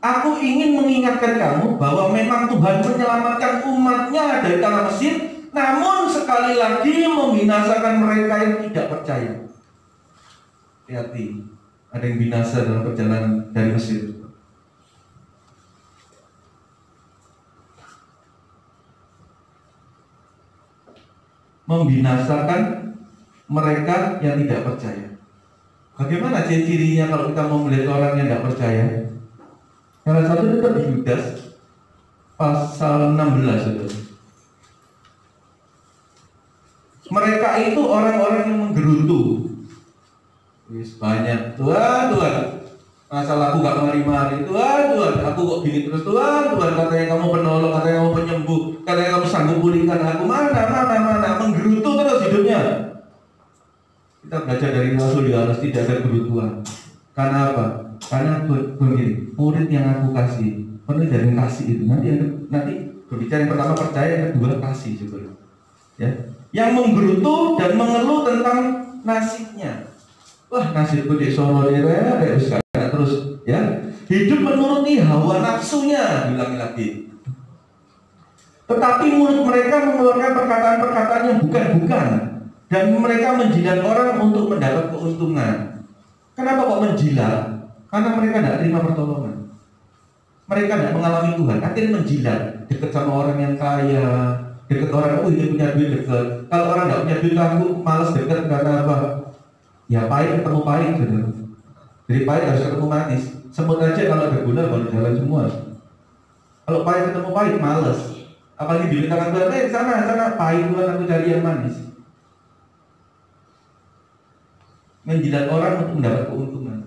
aku ingin mengingatkan kamu bahwa memang Tuhan menyelamatkan umatnya dari tanah Mesir, namun sekali lagi membinasakan mereka yang tidak percaya. Hati-hati, ada yang binasa dalam perjalanan dari Mesir. Membinasakan mereka yang tidak percaya. Bagaimana ciri-cirinya kalau kita mau melihat orang yang tidak percaya? Salah satu itu di Yudas pasal 16 itu. Mereka itu orang-orang yang menggerutu. Wis banyak, Tuhan, masalah aku gak kemari-mari, Tuhan, aku kok gini terus, Tuhan, katanya kamu penolong, katanya kamu penyembuh, katanya kamu sanggup pulihkan aku, mana, menggerutu terus hidupnya. Kita belajar dari Rasul Yohanes tidak ada kebutuhan. Karena apa? Karena begini, murid yang aku kasih, penuh dari kasih itu. Nanti berbicara yang pertama percaya, yang kedua kasih sebenarnya. Ya, yang menggerutu dan mengeluh tentang nasibnya. Wah, nasibku di Solo ini terus, ya. Hidup menuruti hawa nafsunya, bilang lagi. Tetapi mulut mereka mengeluarkan perkataan-perkataan yang bukan-bukan. Dan mereka menjilat orang untuk mendapat keuntungan. Kenapa kok menjilat? Karena mereka tidak terima pertolongan. Mereka tidak mengalami Tuhan. Akhirnya menjilat. Dekat sama orang yang kaya, dekat orang, ini punya duit dekat. Kalau orang tidak punya duit, aku malas dekat karena apa? Ya pahit ketemu pahit gitu. Jadi pahit harus ketemu manis. Semut aja kalau ada gula baru jalan semua. Kalau pahit ketemu pahit, malas. Apalagi dimintakan Tuhan, sana pahit Tuhan, aku cari yang manis. Menjilat orang untuk mendapat keuntungan.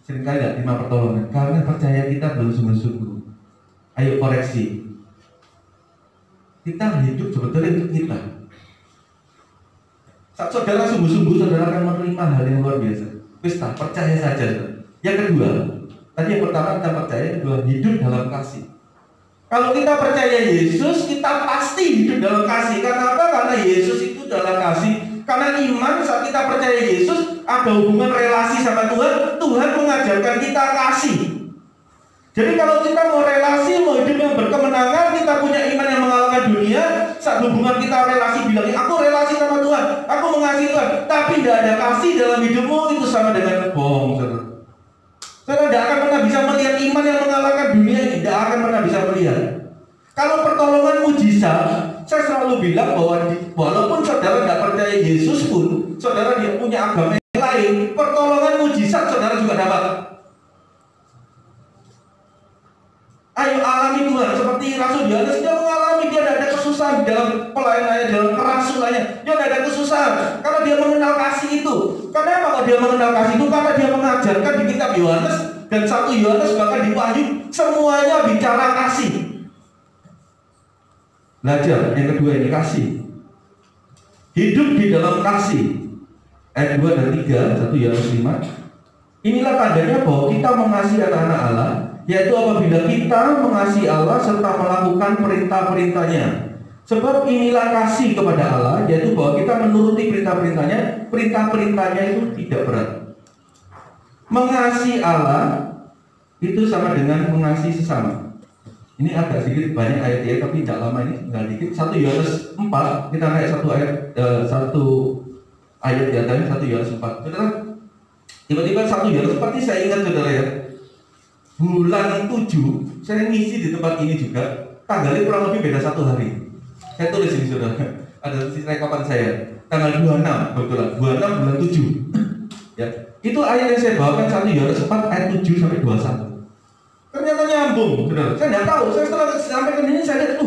Seringkali tidak terima pertolongan karena percaya kita belum sungguh-sungguh. Ayo koreksi. Kita hidup sebetulnya untuk kita. Saat saudara sungguh-sungguh, saudara akan menerima hal yang luar biasa. Wis percaya saja. Yang kedua, tadi yang pertama kita percaya, yang kedua hidup dalam kasih. Kalau kita percaya Yesus, kita pasti hidup dalam kasih. Karena apa? Karena Yesus itu dalam kasih. Karena iman saat kita percaya Yesus ada hubungan relasi sama Tuhan. Tuhan mengajarkan kita kasih. Jadi kalau kita mau relasi, mau hidup yang berkemenangan, kita punya iman yang mengalahkan dunia. Saat hubungan kita relasi bilang, aku relasi sama Tuhan, aku mengasihi Tuhan, tapi tidak ada kasih dalam hidupmu, itu sama dengan bohong, saudara. Saudara tidak akan pernah bisa melihat iman yang mengalahkan dunia ini. Tidak akan pernah bisa melihat. Kalau pertolongan mujizat, saya selalu bilang bahwa walaupun saudara tidak percaya Yesus pun, saudara dia punya agama yang lain, pertolongan mujizat saudara juga dapat. Ayo alami Tuhan, seperti Rasul Yohanes, dia mengalami, dia tidak ada kesusahan dalam pelayanannya, dalam kerasulannya, dia tidak ada kesusahan karena dia mengenal kasih itu. Kenapa kalau dia mengenal kasih itu? Karena dia mengajarkan di kitab Yohanes dan 1 Yohanes bahkan di Wahyu, semuanya bicara kasih. Belajar. Yang kedua ini kasih. Hidup di dalam kasih. Ayat 2 dan 3, 1 Yohanes 5. Inilah tandanya bahwa kita mengasihi anak-anak Allah, yaitu apabila kita mengasihi Allah serta melakukan perintah-perintahnya. Sebab inilah kasih kepada Allah, yaitu bahwa kita menuruti perintah-perintahnya. Perintah-perintahnya itu tidak berat. Mengasihi Allah itu sama dengan mengasihi sesama. Ini agak sedikit banyak ayat ya, tapi tidak lama ini, tinggal dikit. 1 Yohanes 4, kita naik satu ayat di atasnya, 1 Yohanes 4. Saudara, tiba-tiba 1 Yohanes 4 ini saya ingat saudara ya, bulan 7 saya ngisi di tempat ini juga, tanggalnya kurang lebih beda 1 hari. Saya tulis ini saudara, ada rekapan saya, tanggal 26, betul, 26 bulan 7 ya. Itu ayat yang saya bawakan 1 Yohanes 4 ayat 7 sampai 21. Ternyata nyambung, saudara. Saya tidak tahu, saya setelah sampai ke ini saya lihat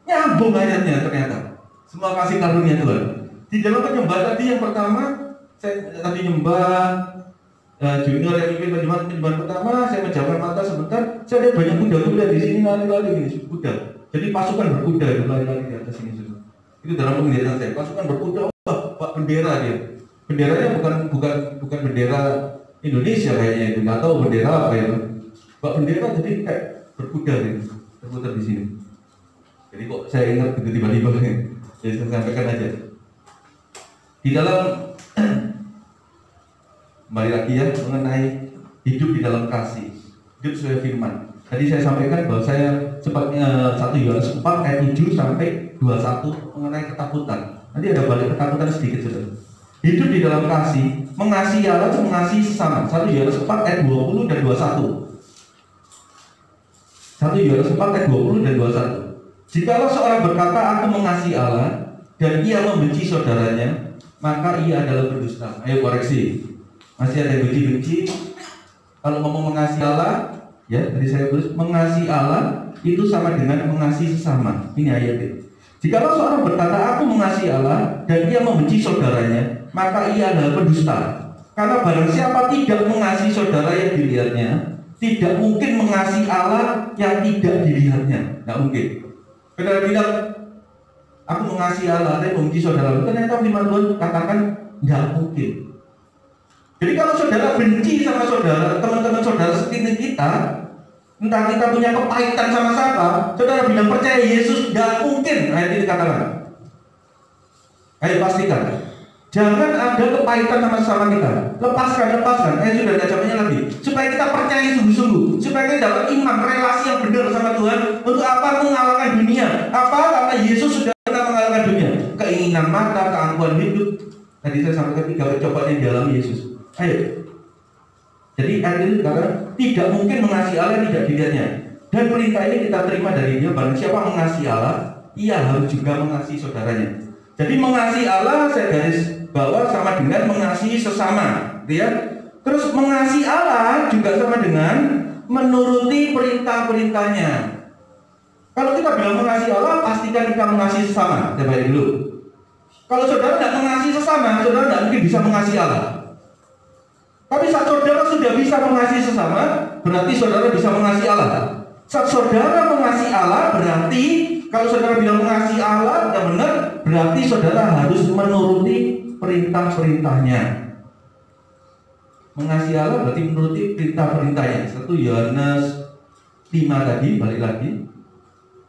nyambung ayatnya ternyata. Semua kasih karunia Tuhan. Di dalam penyembah tadi yang pertama, saya tadi nyembah junior yang pimpin penyembahan pertama, saya menjamkan mata sebentar, saya lihat banyak kuda-kuda di sini lari-lari ini, kuda. Jadi pasukan berkuda itu lari-lari di atas ini, saudara. Itu dalam penglihatan saya, pasukan berkuda, Pak bendera dia. Benderanya bukan bendera Indonesia kayaknya itu, nggak tahu bendera apa ya. Pak bendera jadi kayak berkuda gitu, berputar di sini. Jadi kok saya ingat begitu tiba-tiba jadi saya sampaikan aja. Di dalam kembali lagi ya mengenai hidup di dalam kasih, hidup sesuai firman. Tadi saya sampaikan bahwa saya cepatnya 1 Yohanes 4 ayat 7 sampai 21 mengenai ketakutan. Nanti ada balik ketakutan sedikit saudara. Hidup di dalam kasih, mengasihi Allah, mengasihi sesama. 1 Yohanes 4 ayat 20 dan 21. 1 Yohanes 4 ayat 20 dan 21. Jikalau seorang berkata aku mengasihi Allah dan ia membenci saudaranya, maka ia adalah berdusta. Ayo koreksi. Masih ada yang benci-benci. Kalau ngomong mengasihi Allah, ya tadi saya tulis mengasihi Allah itu sama dengan mengasihi sesama. Ini ayatnya. Jikalau seorang berkata aku mengasihi Allah dan ia membenci saudaranya, maka ia adalah pendusta. Karena barang siapa tidak mengasihi saudara yang dilihatnya, tidak mungkin mengasihi Allah yang tidak dilihatnya. Tidak mungkin. Saudara bilang, aku mengasihi Allah dan membenci saudara. Ternyata firman Tuhan katakan tidak mungkin. Jadi kalau saudara benci sama saudara, teman-teman saudara seperti kita, entah kita punya kepahitan sama siapa, saudara bilang percaya Yesus, tidak mungkin. Ayat ini katakan. Ayo pastikan. Jangan ada kepahitan sama kita. Lepaskan. Sudah ada zamannya lagi. Supaya kita percaya sungguh-sungguh. Supaya kita dapat iman, relasi yang benar sama Tuhan. Untuk apa? Mengalahkan dunia. Apa? Karena Yesus sudah pernah mengalahkan dunia. Keinginan mata, keangkuhan hidup. Tadi saya sampaikan 3 percobaan yang dialami Yesus. Ayo. Jadi ayat ini katakan tidak mungkin mengasihi Allah yang tidak dilihatnya. Dan perintah ini kita terima dari Dia. Barang siapa mengasihi Allah, ia harus juga mengasihi saudaranya. Jadi mengasihi Allah saya garis bawah sama dengan mengasihi sesama, ya. Terus mengasihi Allah juga sama dengan menuruti perintah-perintahnya. Kalau kita bilang mengasihi Allah, pastikan kita mengasihi sesama. Coba dulu. Kalau saudara tidak mengasihi sesama, saudara tidak mungkin bisa mengasihi Allah. Tapi saat saudara sudah bisa mengasihi sesama, berarti saudara bisa mengasihi Allah. Saat saudara mengasihi Allah, berarti kalau saudara bilang mengasihi Allah, benar-benar berarti saudara harus menuruti perintah-perintahnya. Mengasihi Allah berarti menuruti perintah-perintahnya. 1 Yohanes 5 tadi, balik lagi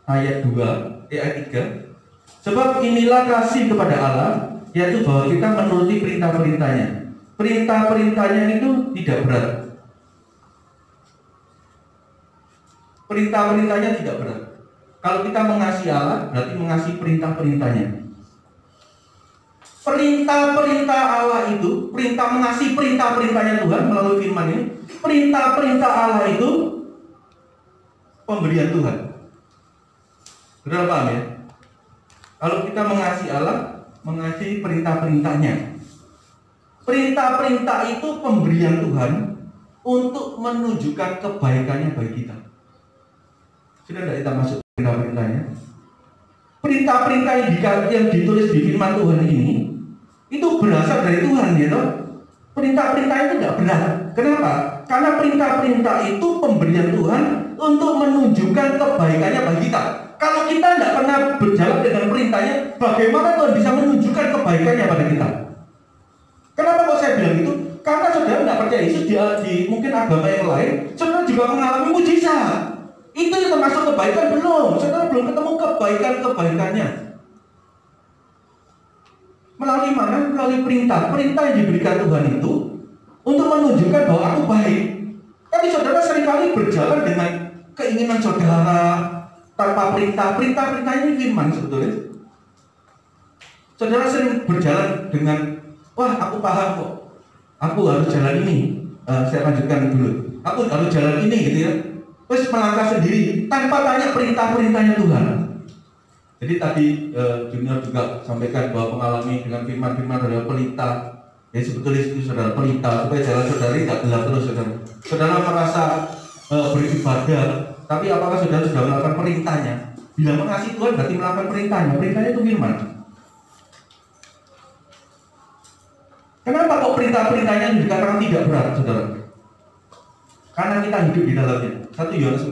ayat 2, ayat 3. Sebab inilah kasih kepada Allah, yaitu bahwa kita menuruti perintah-perintahnya. Perintah-perintahnya itu tidak berat. Perintah-perintahnya tidak berat. Kalau kita mengasihi Allah, berarti mengasihi perintah-perintahnya. Perintah-perintah Allah itu, perintah mengasihi perintah-perintahnya Tuhan melalui firman ini. Perintah-perintah Allah itu pemberian Tuhan. Benar paham ya? Kalau kita mengasihi Allah, mengasihi perintah-perintahnya. Perintah-perintah itu pemberian Tuhan untuk menunjukkan kebaikannya bagi kita. Sudah tidak kita masuk perintah-perintahnya? Perintah-perintah yang ditulis di firman Tuhan ini itu berasal dari Tuhan, gitu. Perintah-perintah itu tidak berat. Kenapa? Karena perintah-perintah itu pemberian Tuhan untuk menunjukkan kebaikannya bagi kita. Kalau kita tidak pernah berjalan dengan perintahnya, bagaimana Tuhan bisa menunjukkan kebaikannya pada kita? Kenapa kok saya bilang itu? Karena saudara tidak percaya Yesus di mungkin agama yang lain, saudara juga mengalami mujizat. Itu yang termasuk kebaikan belum? Saudara belum ketemu kebaikan-kebaikannya. Melalui mana? Melalui perintah. Perintah yang diberikan Tuhan itu untuk menunjukkan bahwa aku baik. Tapi saudara seringkali berjalan dengan keinginan saudara tanpa perintah. Perintah ini firman sebetulnya. Saudara sering berjalan dengan, wah aku paham kok, aku harus jalan ini. Saya lanjutkan dulu. Aku harus jalan ini gitu ya. Terus melangkah sendiri tanpa tanya perintah-perintahnya Tuhan. Jadi tadi Junior juga sampaikan bahwa mengalami dengan firman-firman adalah perintah. Ya sebetulnya itu saudara perintah supaya jalan saudara tidak gelap terus saudara. Saudara merasa beribadah, tapi apakah saudara sudah melakukan perintahnya? Bila mengasihi Tuhan berarti melakukan perintahnya. Perintahnya itu firman. Kenapa kok perintah-perintahnya dikatakan tidak berat, saudara? Karena kita hidup di dalamnya. 1 Yohanes 4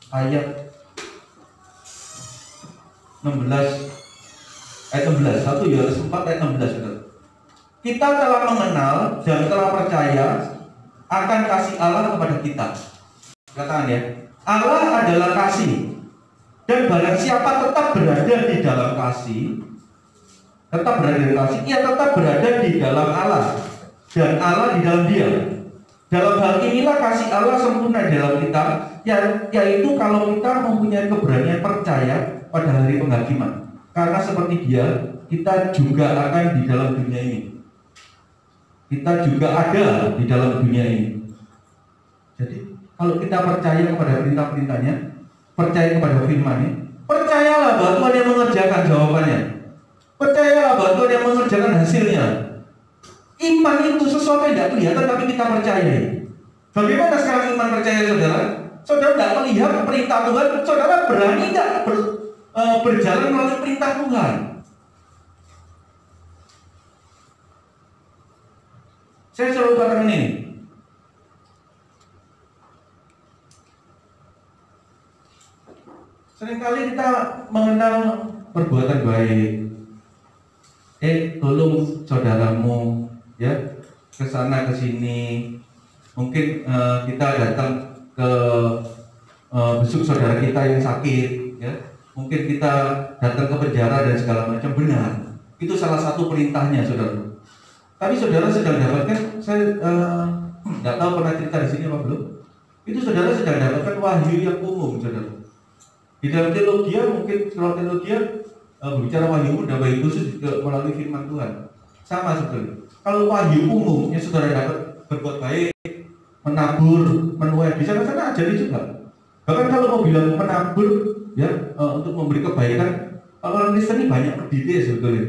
ayat 16 ayat 16. 1 Yohanes 4 ayat 16, saudara. Kita telah mengenal dan telah percaya akan kasih Allah kepada kita. Katakan ya, Allah adalah kasih. Dan barang siapa tetap berada di dalam kasih, ia tetap berada di dalam Allah dan Allah di dalam dia. Dalam hal inilah kasih Allah sempurna dalam kita, yaitu kalau kita mempunyai keberanian percaya pada hari penghakiman. Karena seperti dia, kita juga akan di dalam dunia ini. Kita juga ada di dalam dunia ini. Jadi kalau kita percaya kepada perintah-perintahnya, percaya kepada firman-Nya, percayalah bahwa Tuhan yang mengerjakan jawabannya. Percayalah bahwa Tuhan yang mengerjakan hasilnya. Iman itu sesuatu yang tidak kelihatan tapi kita percaya. Bagaimana sekarang iman percaya saudara? Saudara tidak melihat perintah Tuhan, saudara berani tidak berjalan melalui perintah Tuhan? Saya selalu katakan ini. Seringkali kita mengenal perbuatan baik. Tolong saudaramu ya ke sana ke sini. Mungkin kita datang ke besuk saudara kita yang sakit ya. Mungkin kita datang ke penjara dan segala macam. Benar. Itu salah satu perintahnya, saudara. Tapi saudara sedang dapatkan, saya nggak tahu pernah cerita di sini apa belum. Itu saudara sedang dapatkan wahyu yang umum, saudara. Di dalam teologi mungkin kalau teologi berbicara wahyu dan wahyu khusus juga melalui firman Tuhan. Sama sebetulnya. Kalau wahyu umum yang saudara dapat berbuat baik, menabur, menuai, di sana jadi juga. Bahkan kalau mau bilang menabur, ya untuk memberi kebaikan, orang Kristen ini banyak detail sebetulnya.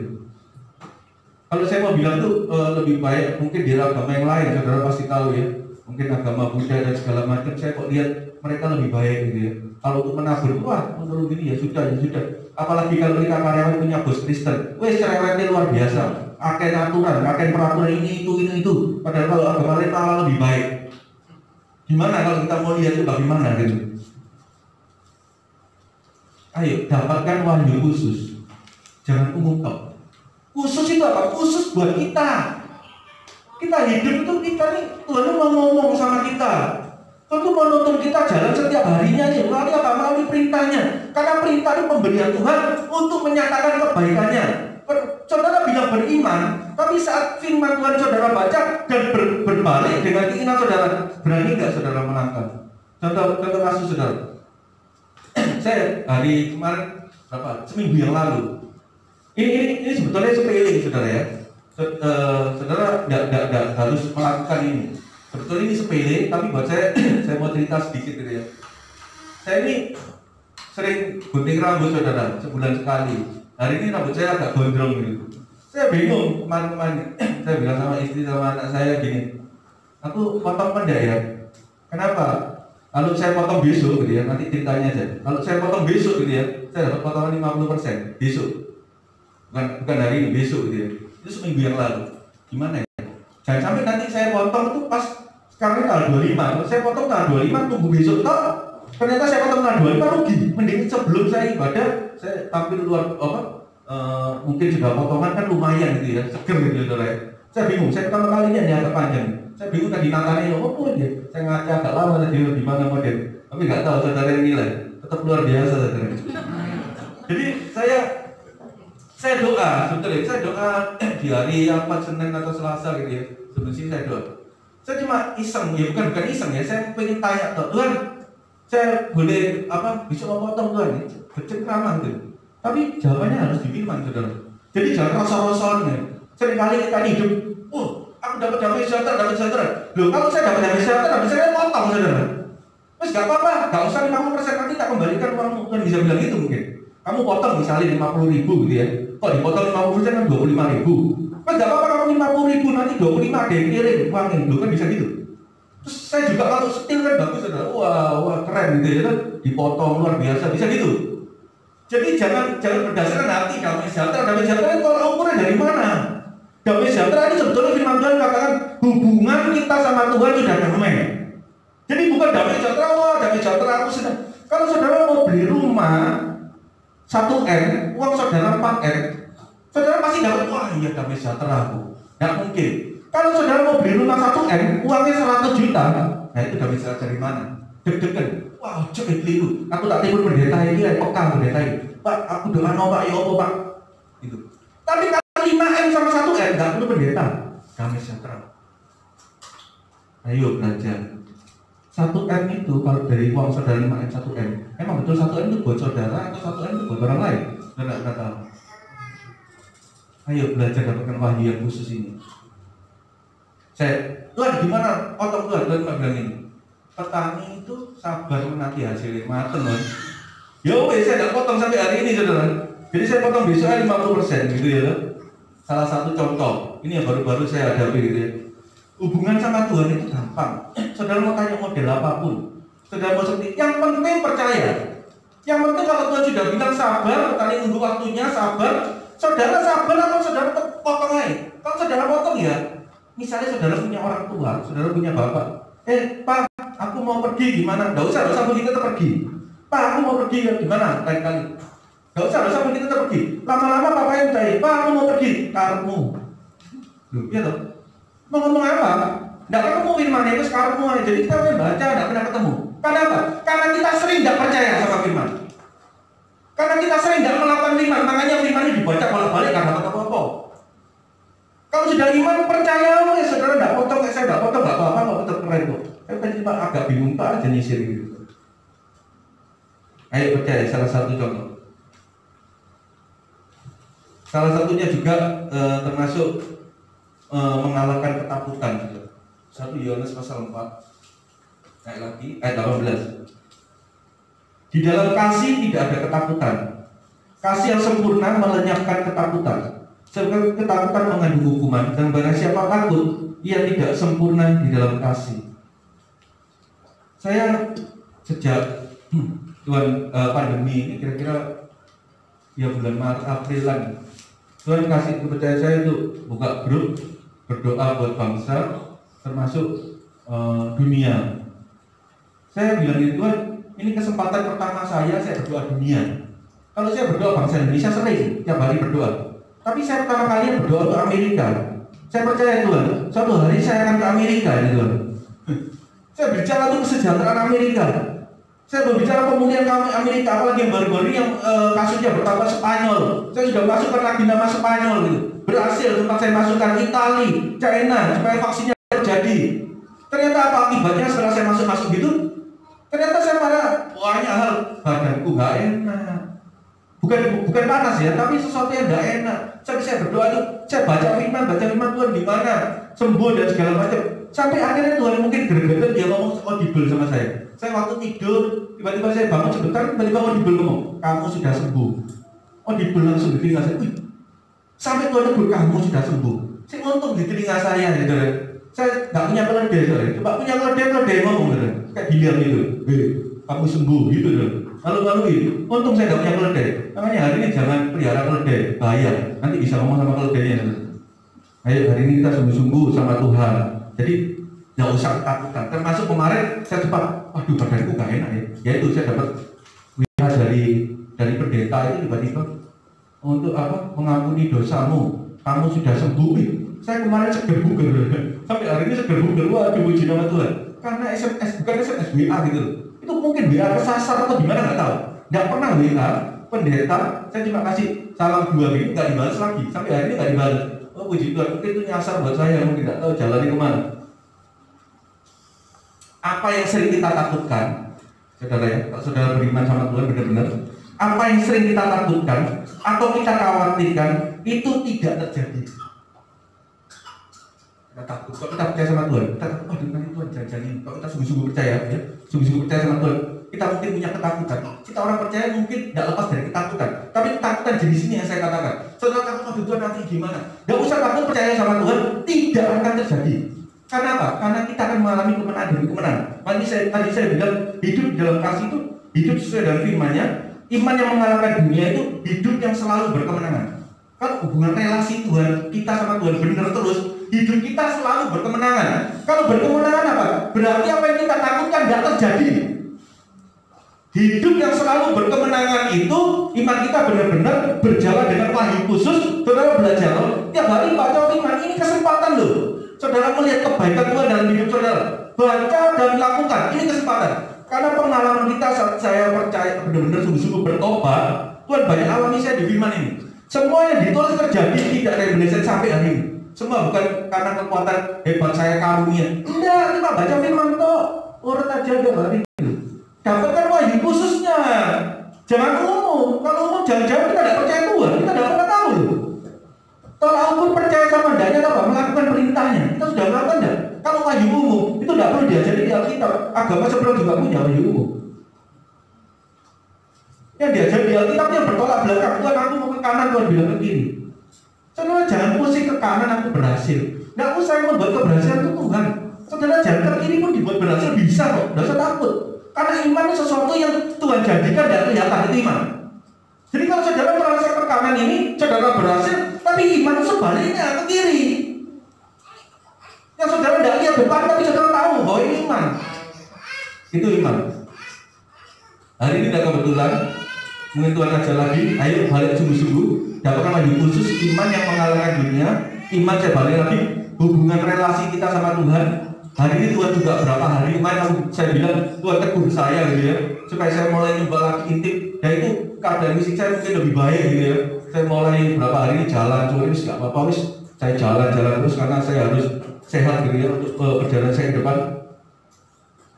Kalau saya mau bilang tuh lebih baik mungkin di agama yang lain, saudara pasti tahu ya. Mungkin agama Buddha dan segala macam, saya kok lihat mereka lebih baik gitu ya. Kalau untuk menabur, wah menurut ini ya sudah. Apalagi kalau mereka karyawan punya bos Kristen, wes cerewetnya luar biasa. Akan aturan, akan peraturan ini itu. Padahal kalau agama lain malah lebih baik. Gimana kalau kita mau lihat itu bagaimana gitu? Ayo dapatkan wahyu khusus, jangan umum. Khusus itu apa? Khusus buat kita. Kita hidup itu kita nih, Tuhan mau ngomong sama kita. Tuhan tuh mau nuntun kita jalan setiap harinya nih. Melalui apa? Melalui perintahnya. Karena perintah itu pemberian Tuhan untuk menyatakan kebaikannya. Saudara bilang beriman, tapi saat firman Tuhan saudara baca dan berbalik dengan keinginan saudara, berani nggak saudara melangkah? Contoh kasus saudara. Saya hari kemarin seminggu yang lalu. Ini sebetulnya sepele saudara ya. Saudara tidak harus melakukan ini. Sebetulnya ini sepele, tapi buat saya mau cerita sedikit gitu ya. Saya ini sering gunting rambut saudara, sebulan sekali. Hari ini rambut saya agak gondrong gitu. Saya bingung kemarin. Saya bilang sama istri sama anak saya gini, aku potong pendek ya. Kenapa? Kalau saya potong besok gitu ya, nanti ceritanya aja. Kalau saya potong besok gitu ya, saya dapat potongan 50% besok. Bukan hari ini, besok gitu ya. Itu seminggu yang lalu. Gimana ya? Jangan sampai nanti saya potong itu pas sekarang tanggal 25. Kalau saya potong tanggal 25 tunggu besok toh Ternyata saya potong tengah 25 rugi. Mending sebelum saya ibadah, saya tampil luar mungkin juga potongan kan lumayan gitu ya, seger gitu ya. Saya bingung, saya pertama kalinya ini agak panjang. Saya bingung tadi natanya apa dia. Saya ngaca agak lama tadi gimana model. Tapi nggak tahu saudara yang nilai. Tetap luar biasa saudara. Jadi saya doa, sebetulnya saya doa di hari apa Senin atau Selasa gitu ya. Sebelum saya doa. Saya cuma iseng, ya bukan iseng ya. Saya pengen tanya Tuhan, saya boleh bisa mau potong Tuhan ya? Bercengkrama gitu. Tapi jawabannya harus di firman, saudara. Jadi jangan rasa-rasaan ya. Seringkali kita hidup, aku dapat damai sejahtera. Loh, kalau saya dapat damai sejahtera, saya potong, saudara. Terus gak apa-apa, gak usah 50% nanti tak kembalikan uangmu. Kan bisa bilang gitu mungkin. Kamu potong misalnya 50.000 gitu ya. Kok dipotong 50% kan 25.000. Mas gak apa-apa kamu 50.000 nanti 25 ada yang kirim uangnya. Loh kan bisa gitu. Terus saya juga kalau setil kan bagus, saudara. Wah keren gitu ya kan. Dipotong luar biasa, bisa gitu. Jadi jangan berdasarkan hati damai sejahtera. Damai sejahtera itu kalau ukurnya dari mana? Damai sejahtera ini sebetulnya firman Tuhan katakan hubungan kita sama Tuhan sudah damai. Jadi bukan damai sejahtera, damai sejahtera aku sedang. Kalau saudara mau beli rumah 1M, uang saudara 4M, saudara pasti dapat, wah iya damai sejahtera aku. Nggak mungkin. Kalau saudara mau beli rumah 1M, uangnya 100 juta, nah itu damai sejahtera dari mana? Deg-degan. Wah, coba keliru. Aku tak timbul pendeta ini, peka pendeta ini. Pak, aku doa Pak, ya apa Pak? Gitu. Tapi kalau 5M sama 1M, nggak perlu pendeta. Damai sejahtera. Ayo belajar. 1M itu kalau dari uang saudara 5M 1M, emang betul 1M itu buat saudara atau 1M itu buat orang lain? Saudara nggak tahu. Ayo belajar dapatkan wahyu yang khusus ini. Tuhan gimana? Potong Tuhan bilang ini. Petani itu sabar menanti hasilnya, mateng kan? Ya wes saya tidak potong sampai hari ini saudara. Jadi saya potong besoknya 50% gitu ya. Salah satu contoh, ini yang baru-baru saya hadapi gitu ya. Hubungan sama Tuhan itu gampang. Saudara mau tanya model apapun, saudara mau seperti, yang penting percaya. Yang penting kalau Tuhan sudah bilang sabar, kali nunggu waktunya sabar. Saudara sabar atau saudara potong aja. Kalau saudara potong ya, misalnya saudara punya orang tua, saudara punya bapak. Pak, aku mau pergi gimana? Gak usah begitu tetap pergi. Pak, aku mau pergi gimana? Lain kali. Gak usah begitu tetap pergi. Lama-lama papa yang cari, Pak, aku mau pergi. Karmu. Loh, iya toh? Mau ngomong apa? Nggak ketemu firman itu karmu aja. Jadi kita baca, nggak pernah ketemu. Karena apa? Karena kita sering nggak percaya sama firman. Karena kita sering nggak melakukan firman, makanya firman ini dibaca bolak-balik karena apa-apa. Kalau sudah iman percaya, saudara nggak potong, saya nggak potong, nggak apa-apa, nggak tetap keren kok. Saya tadi agak bingung Pak aja nyisir gitu. Ayo percaya, salah satu contoh. Salah satunya juga termasuk mengalahkan ketakutan juga. 1 Yohanes pasal 4 ayat lagi ayat 18. Di dalam kasih tidak ada ketakutan. Kasih yang sempurna melenyapkan ketakutan. Sebab ketakutan mengandung hukuman, dan barang siapa takut, ia tidak sempurna di dalam kasih. Saya sejak pandemi ini kira-kira ya bulan Maret Aprilan, Tuhan kasih kepercayaan saya itu buka grup berdoa buat bangsa, termasuk dunia. Saya bilang Tuhan, ini kesempatan pertama saya berdoa dunia. Kalau saya berdoa bangsa Indonesia sering, tiap hari berdoa. Tapi saya pertama kali berdoa untuk Amerika. Saya percaya Tuhan, suatu hari saya akan ke Amerika ya Tuhan. Saya bicara untuk kesejahteraan Amerika. Saya berbicara pemulihan Amerika, apalagi yang baru-baru yang kasusnya bertambah Spanyol. Saya sudah masukkan lagi nama Spanyol gitu. Berhasil tempat saya masukkan Italia, China supaya vaksinnya terjadi. Ternyata apa akibatnya setelah saya masuk gitu? Ternyata saya pada banyak hal badanku nggak enak. Bukan panas ya, tapi sesuatu yang nggak enak. Saya berdoa tuh, saya baca firman Tuhan gimana sembuh dan segala macam. Sampai akhirnya Tuhan mungkin gregetan dia ngomong audible sama saya. Saya waktu tidur, tiba-tiba saya bangun sebentar, tiba-tiba audible ngomong, kamu sudah sembuh. Audible langsung di telinga saya. Sampai Tuhan tegur, kamu sudah sembuh. Saya untung di telinga saya gitu. Saya nggak punya keledai, coba punya keledai ngomong gitu. Kayak bilang gitu, kamu sembuh gitu loh. Lalu untung saya nggak punya keledai. Makanya hari ini jangan pelihara keledai, bahaya. Nanti bisa ngomong sama keledainya. Ayo hari ini kita sungguh-sungguh sama Tuhan. Jadi nggak usah ketakutan. Termasuk kemarin saya sempat, waduh badanku nggak enak ya. Yaitu saya dapat WA dari pendeta itu tiba-tiba untuk apa? Mengampuni dosamu. Kamu sudah sembuh. Saya kemarin seger buger. Sampai hari ini seger buger. Waduh, puji nama Tuhan. Karena SMS, bukan SMS, WA gitu. Itu mungkin WA kesasar atau gimana nggak tahu. Nggak pernah WA pendeta. Saya cuma kasih salam 2 minggu nggak dibalas lagi. Sampai hari ini nggak dibalas. Oh puji Tuhan, mungkin itu nyasar buat saya. Mungkin nggak tahu jalannya kemana. Apa yang sering kita takutkan, saudara ya, kalau saudara beriman sama Tuhan benar-benar, apa yang sering kita takutkan atau kita khawatirkan itu tidak terjadi. Kita takut, kalau kita percaya sama Tuhan, kita takut, oh nanti Tuhan jangan-jangan. Kalau kita sungguh-sungguh percaya, ya, sungguh-sungguh percaya sama Tuhan, kita mungkin punya ketakutan. Kita orang percaya mungkin tidak lepas dari ketakutan. Tapi ketakutan jenis ini yang saya katakan. Saudara takut, oh Tuhan nanti gimana? Gak usah takut, percaya sama Tuhan, tidak akan terjadi. Karena apa? Karena kita akan mengalami kemenangan demi kemenangan. Tadi saya bilang hidup dalam kasih itu hidup sesuai dengan firman-Nya. Iman yang mengalahkan dunia itu hidup yang selalu berkemenangan. Kalau hubungan relasi Tuhan kita sama Tuhan benar terus, hidup kita selalu berkemenangan. Kalau berkemenangan apa? Berarti apa yang kita takutkan tidak terjadi. Hidup yang selalu berkemenangan itu iman kita benar-benar berjalan dengan wahyu khusus. Saudara belajar tiap hari baca firman, ini kesempatan loh. Saudara melihat kebaikan Tuhan dalam hidup saudara, baca dan lakukan, ini kesempatan. Karena pengalaman kita saat saya percaya benar-benar sungguh-sungguh bertobat, Tuhan banyak alami saya di firman ini. Semua yang ditulis terjadi tidak reminiscen sampai hari ini. Semua bukan karena kekuatan hebat saya karunia. Enggak, kita baca firman kok. Urut aja tiap hari. Dapatkan wahyu khususnya. Jangan umum. Kalau umum jangan-jangan kita tidak percaya Tuhan, kita tidak pernah tahu. Tolak ukur percaya sama ndaknya apa? Melakukan perintahnya. Kita sudah melakukan enggak? Kalau wahyu umum itu tidak perlu diajari di Alkitab. Agama seberang juga punya wahyu umum. Yang diajari di Alkitab yang bertolak belakang. Tuhan aku mau ke kanan, Tuhan bilang ke kiri. Saudara jangan pusing ke kanan aku berhasil. Nggak usah yang membuat keberhasilan itu Tuhan. Saudara jangan ke kiri pun dibuat berhasil bisa kok. Nggak usah takut. Karena iman itu sesuatu yang Tuhan jadikan dan kelihatan itu iman. Jadi kalau saudara merasa ke kanan ini, saudara berhasil, tapi iman sebaliknya ke kiri. Yang saudara tidak lihat depan, tapi saudara tahu bahwa ini iman. Itu iman. Hari ini tidak kebetulan, mungkin Tuhan ajar lagi, ayo balik sungguh-sungguh, dapatkan wahyu khusus, iman yang mengalahkan dunia. Iman saya balik lagi, hubungan relasi kita sama Tuhan. Hari ini Tuhan juga berapa hari kemarin saya bilang Tuhan tegur saya gitu ya, supaya saya mulai nyoba lagi intip. Dan itu keadaan fisik saya mungkin lebih baik gitu ya. Saya mulai berapa hari ini jalan, cuma ini nggak apa-apa, saya jalan-jalan terus karena saya harus sehat gitu ya untuk perjalanan saya ke depan.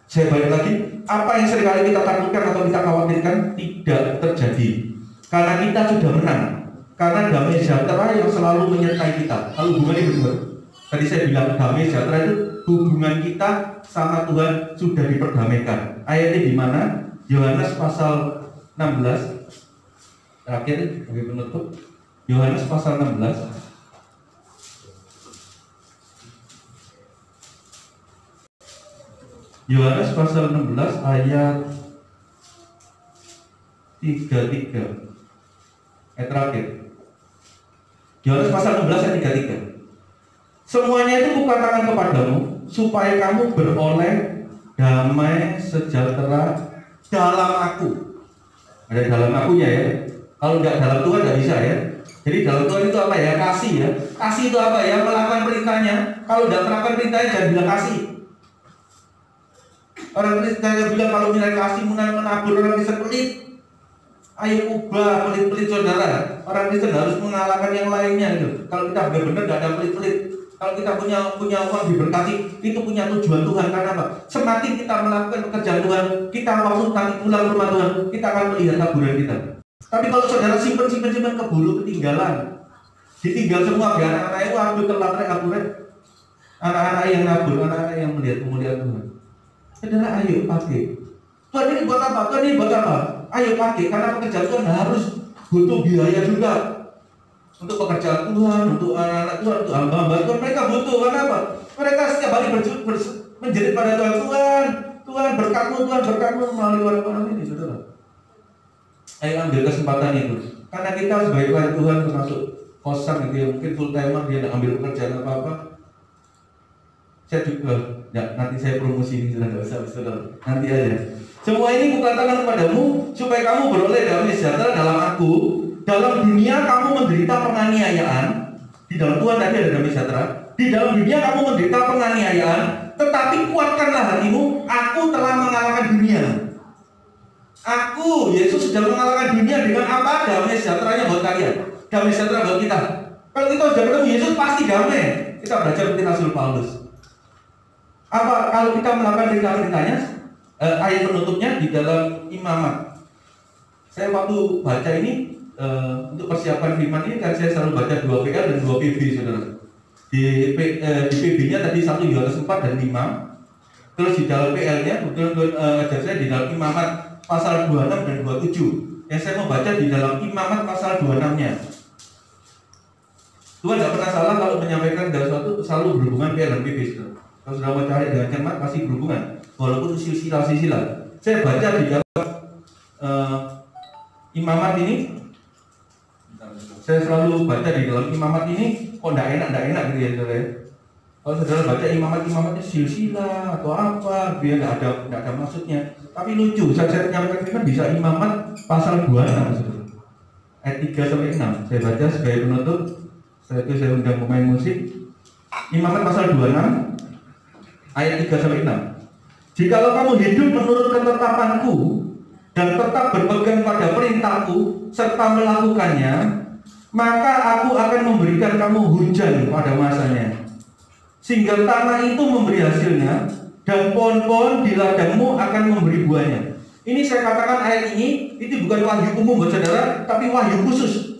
Saya balik lagi, apa yang seringkali kita takutkan atau kita khawatirkan tidak terjadi. Karena kita sudah menang. Karena damai sejahtera yang selalu menyertai kita. Kalau hubungannya berdua, tadi saya bilang damai sejahtera itu hubungan kita sama Tuhan sudah diperdamaikan. Ayatnya di mana? Yohanes pasal 16. Terakhir bagi penutup. Yohanes pasal 16. Yohanes pasal 16 ayat 33. Ayat terakhir. Yohanes pasal 16 ayat 33. Semuanya itu kukatakan kepadamu supaya kamu beroleh damai sejahtera dalam aku. Ada dalam akunya ya. Kalau tidak dalam Tuhan tidak bisa ya. Jadi dalam Tuhan itu apa ya? Kasih ya. Kasih itu apa ya? Melakukan perintahnya. Kalau tidak melakukan perintahnya jangan bilang kasih. Orang Kristen bilang kalau nilai kasih menabur, orang Kristen pelit. Ayo ubah pelit-pelit saudara. Orang Kristen harus mengalahkan yang lainnya gitu. Kalau kita benar-benar tidak ada pelit-pelit. Kalau kita punya uang diberkati, itu punya tujuan Tuhan. Karena apa? Semakin kita melakukan pekerjaan Tuhan, kita waktu nanti pulang ke rumah Tuhan, kita akan melihat taburan kita. Tapi kalau saudara simpen keburu ketinggalan, ditinggal semua biar anak-anak itu ambil terlalu aburan. Anak-anak yang nabur, anak-anak yang melihat kemuliaan Tuhan. Saudara ayo pakai. Tuhan ini buat apa? Tuhan ini buat apa? Ayo pakai, karena pekerjaan Tuhan harus butuh biaya juga. Untuk pekerjaan Tuhan, untuk anak-anak Tuhan, untuk hamba-hamba Tuhan, mereka butuh. Kenapa? Mereka setiap hari menjerit pada Tuhan, Tuhan berkatmu melalui orang-orang ini, saudara. Ayo ambil kesempatan itu. Karena kita sebagai pelayan Tuhan termasuk kosan gitu ya, mungkin full timer dia tidak ambil pekerjaan apa-apa. Saya juga, ya, nanti saya promosi ini sudah nggak usah, saudara. Nanti aja. Semua ini kukatakan kepadamu supaya kamu beroleh damai sejahtera dalam aku. Dalam dunia kamu menderita penganiayaan. Di dalam Tuhan tadi ada damai sejahtera. Di dalam dunia kamu menderita penganiayaan, tetapi kuatkanlah hatimu. Aku telah mengalahkan dunia. Aku, Yesus, sudah mengalahkan dunia dengan apa? Damai sejahteranya buat kalian. Damai sejahtera buat kita. Kalau kita sudah ketemu Yesus pasti damai. Kita belajar seperti Rasul Paulus. Apa kalau kita melakukan perintah-perintahnya? Ayat penutupnya di dalam Imamat. Saya waktu baca ini untuk persiapan firman ini kan saya selalu baca 2 PL dan 2 PB, saudara. Di PB-nya tadi 1 Yohanes 4 dan 5. Terus di dalam PL-nya kebetulan ajar saya di dalam Imamat pasal 26 dan 27. Yang saya mau baca di dalam Imamat pasal 26-nya. Tuhan tidak pernah salah kalau menyampaikan segala sesuatu selalu berhubungan PL dan PB, saudara. Kalau sudah mau cari dengan cermat pasti berhubungan, walaupun silsilah. Saya baca di dalam Imamat ini. Saya selalu baca di dalam Imamat ini. Kok tidak enak gitu ya, saudara. Kalau saudara baca Imamatnya silsilah atau apa, dia nggak ada maksudnya. Tapi lucu, saya menyampaikan firman bisa Imamat pasal 26, saudara. Ayat 3 sampai 6. Saya baca sebagai penutup. Setelah itu saya undang pemain musik. Imamat pasal 26 ayat 3 sampai 6. Jikalau kamu hidup menurut ketetapanku dan tetap berpegang pada perintahku serta melakukannya, maka aku akan memberikan kamu hujan pada masanya, sehingga tanah itu memberi hasilnya dan pohon-pohon di ladangmu akan memberi buahnya. Ini saya katakan ayat ini itu bukan wahyu umum buat saudara, tapi wahyu khusus.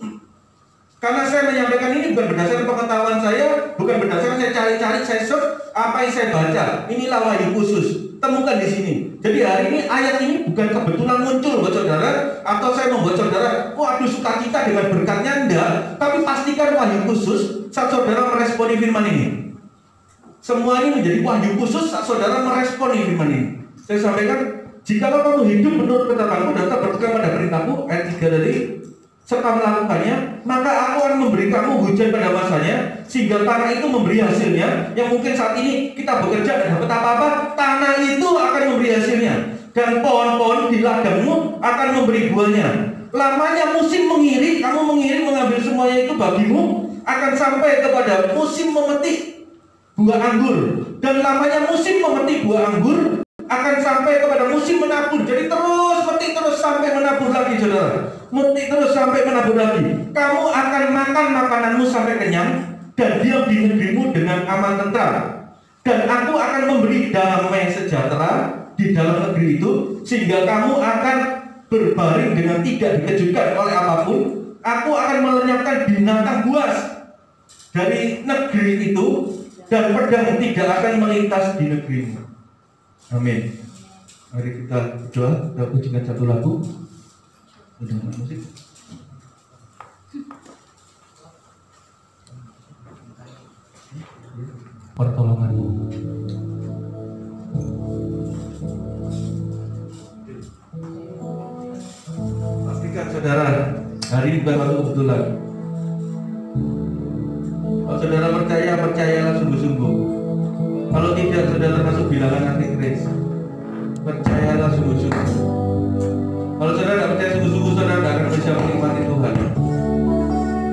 Karena saya menyampaikan ini bukan berdasarkan pengetahuan saya, bukan berdasarkan saya cari-cari, saya search apa yang saya baca. Inilah wahyu khusus. Temukan di sini. Jadi hari ini ayat ini bukan kebetulan muncul buat saudara, atau saya membuat saudara, waduh sukacita dengan berkatnya, enggak. Tapi pastikan wahyu khusus saat saudara meresponi firman ini. Semua ini menjadi wahyu khusus saat saudara meresponi firman ini. Saya sampaikan, jikalau kamu hidup menurut ketetapanku dan tetap berpegang pada perintahku, ayat 3 tadi, serta melakukannya, maka aku akan memberi kamu hujan pada masanya, sehingga tanah itu memberi hasilnya. Yang mungkin saat ini kita bekerja dan dapat apa-apa, tanah itu akan memberi hasilnya, dan pohon-pohon di ladangmu akan memberi buahnya. Lamanya musim mengiring, kamu mengiring mengambil semuanya itu bagimu, akan sampai kepada musim memetik buah anggur, dan lamanya musim memetik buah anggur akan sampai kepada musim menabur. Jadi terus metik terus sampai menabur lagi, saudara. Metik terus sampai menabur lagi. Kamu akan makan makananmu sampai kenyang dan diam di negerimu dengan aman tentram. Dan aku akan memberi damai sejahtera di dalam negeri itu, sehingga kamu akan berbaring dengan tidak dikejutkan oleh apapun. Aku akan melenyapkan binatang buas dari negeri itu, dan pedang tidak akan melintas di negerimu. Amin. Mari kita berdoa. Kita pujikan satu lagu. Dengan musik. Pertolonganmu. Pastikan saudara, hari ini bukan waktu kebetulan. Kalau saudara percaya, percayalah sungguh-sungguh. Kalau tidak, saudara termasuk bilangan antikris. Percayalah sungguh-sungguh. Kalau saudara tidak percaya sungguh-sungguh, saudara tidak akan bisa menikmati Tuhan.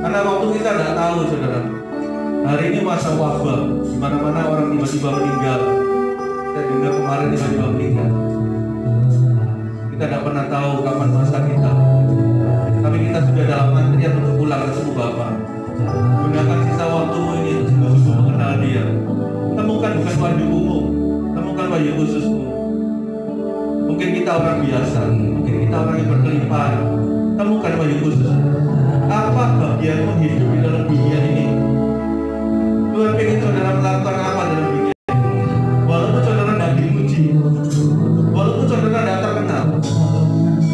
Karena waktu kita tidak tahu, saudara. Hari ini masa wabah, di mana-mana orang tiba-tiba meninggal. Saya dengar kemarin tiba-tiba meninggal. Kita tidak pernah tahu kapan masa kita. Tapi kita sudah dalam antrian untuk pulang ketemu Bapa. Gunakan sisa waktumu ini untuk sungguh-sungguh mengenal Dia. Temukan bukan wahyu umum, temukan wahyu khususmu. Mungkin kita orang biasa, mungkin kita orang yang berkelimpahan. Temukan wahyu khusus. Apa bagianmu hidup di dalam dunia ini? Tuhan ingin saudara melakukan apa dalam dunia ini? Walaupun saudara tidak dipuji, walaupun saudara tidak terkenal,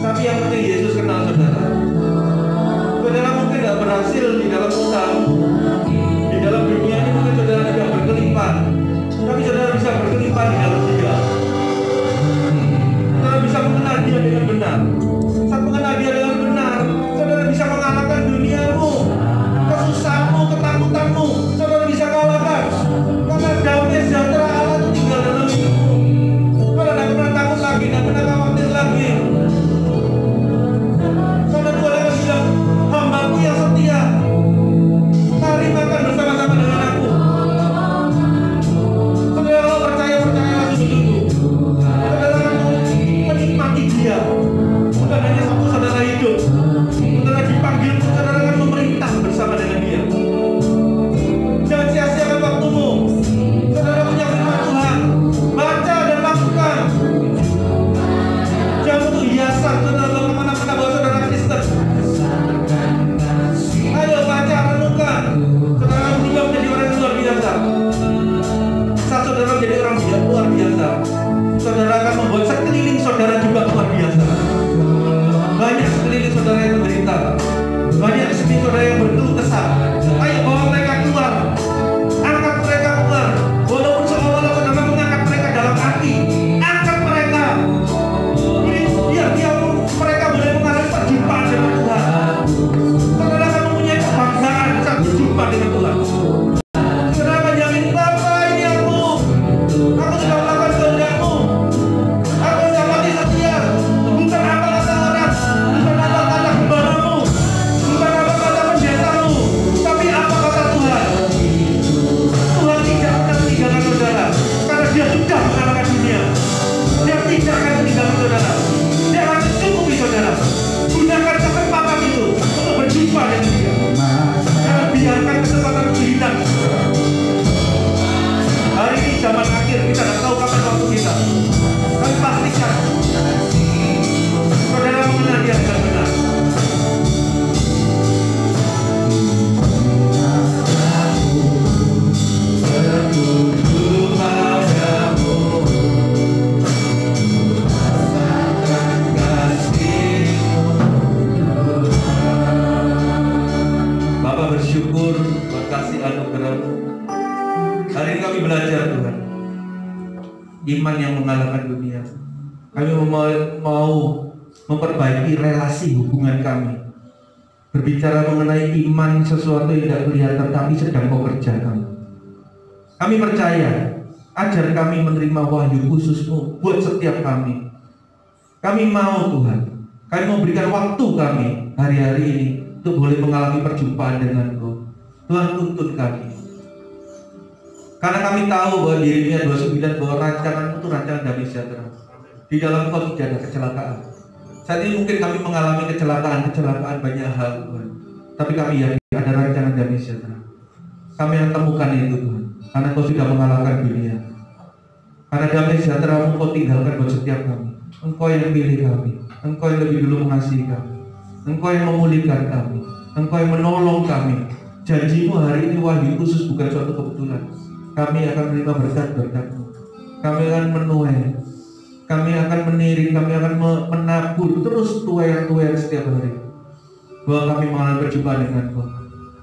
tapi yang penting Yesus kenal saudara. Saudara mungkin tidak berhasil di dalam utang, di dalam dunia ini mungkin saudara tidak berkelimpahan, tapi saudara bisa berkelimpahan di dalam Dia. Saudara bisa mengenal Dia dengan benar. Saat mengenal Dia dengan benar, saudara bisa mengalahkan duniamu, kesusahanmu, ketakutanmu. Saudara bisa kalahkan, karena damai sejahtera Tuhan. Saudara berubah menjadi orang yang luar biasa. Saat saudara menjadi orang yang luar biasa, saudara akan membuat sekeliling saudara juga luar biasa. Banyak sekeliling saudara yang menderita, banyak sekeliling saudara yang berkeluh kesah. Ayo bawa mereka keluar, angkat mereka keluar. Walaupun seolah-olah saudara mengangkat mereka dalam hati, angkat mereka. Biar mereka boleh mengalami perjumpaan dengan Tuhan. Saudara akan mempunyai kebanggaan saat berjumpa dengan Tuhan. Saudara akan jamin, Bapa ini aku sudah melakukan kehendak-Mu. Aku sudah mati setia. Bukan apa kata orang, bukan apa kata gembala-Mu, bukan apa kata pendeta-Mu, tapi apa kata Tuhan. Tuhan tidak akan meninggalkan saudara, karena Dia sudah mengalahkan dunia. Dia tidak akan meninggalkan saudara. Dia akan mencukupi saudara. Gunakan kesempatan itu untuk berjumpa dengan Dia. Jangan biarkan kesempatan itu hilang. Hari ini zaman akhir, kita tidak tahu kapan waktu kita. Tapi pastikan saudara mengenal Dia dengan benar. Bapak bersyukur buat kasih anugerah-Mu. Hari ini kami belajar Tuhan, iman yang mengalahkan dunia. Kami mau memperbaiki relasi hubungan kami. Berbicara mengenai iman, sesuatu yang tidak kelihatan tapi sedang Kau kerjakan. Kami percaya, ajar kami menerima wahyu khusus-Mu buat setiap kami. Kami mau Tuhan, kami mau berikan waktu kami hari-hari ini untuk boleh mengalami perjumpaan dengan Kau. Tuhan, tuntun kami. Karena kami tahu bahwa di Yeremia 29 bahwa rancangan-Mu itu rancangan damai sejahtera. Di dalam Kau tidak ada kecelakaan. Saat ini mungkin kami mengalami kecelakaan banyak hal Tuhan. Tapi kami yakin ada rancangan damai sejahtera. Kami akan temukan itu Tuhan. Karena Kau sudah mengalahkan dunia. Karena damai sejahtera-Mu Kau tinggalkan buat setiap kami. Engkau yang pilih kami. Engkau yang lebih dulu mengasihi kami. Engkau yang memulihkan kami. Engkau yang menolong kami. Janji-Mu hari ini wahyu khusus bukan suatu kebetulan. Kami akan menerima berkat-berkat-Mu. Kami akan menuai. Kami akan meniring. Kami akan menabur terus tuai-tuai setiap hari. Bahwa kami mengalami perjumpaan dengan Kau.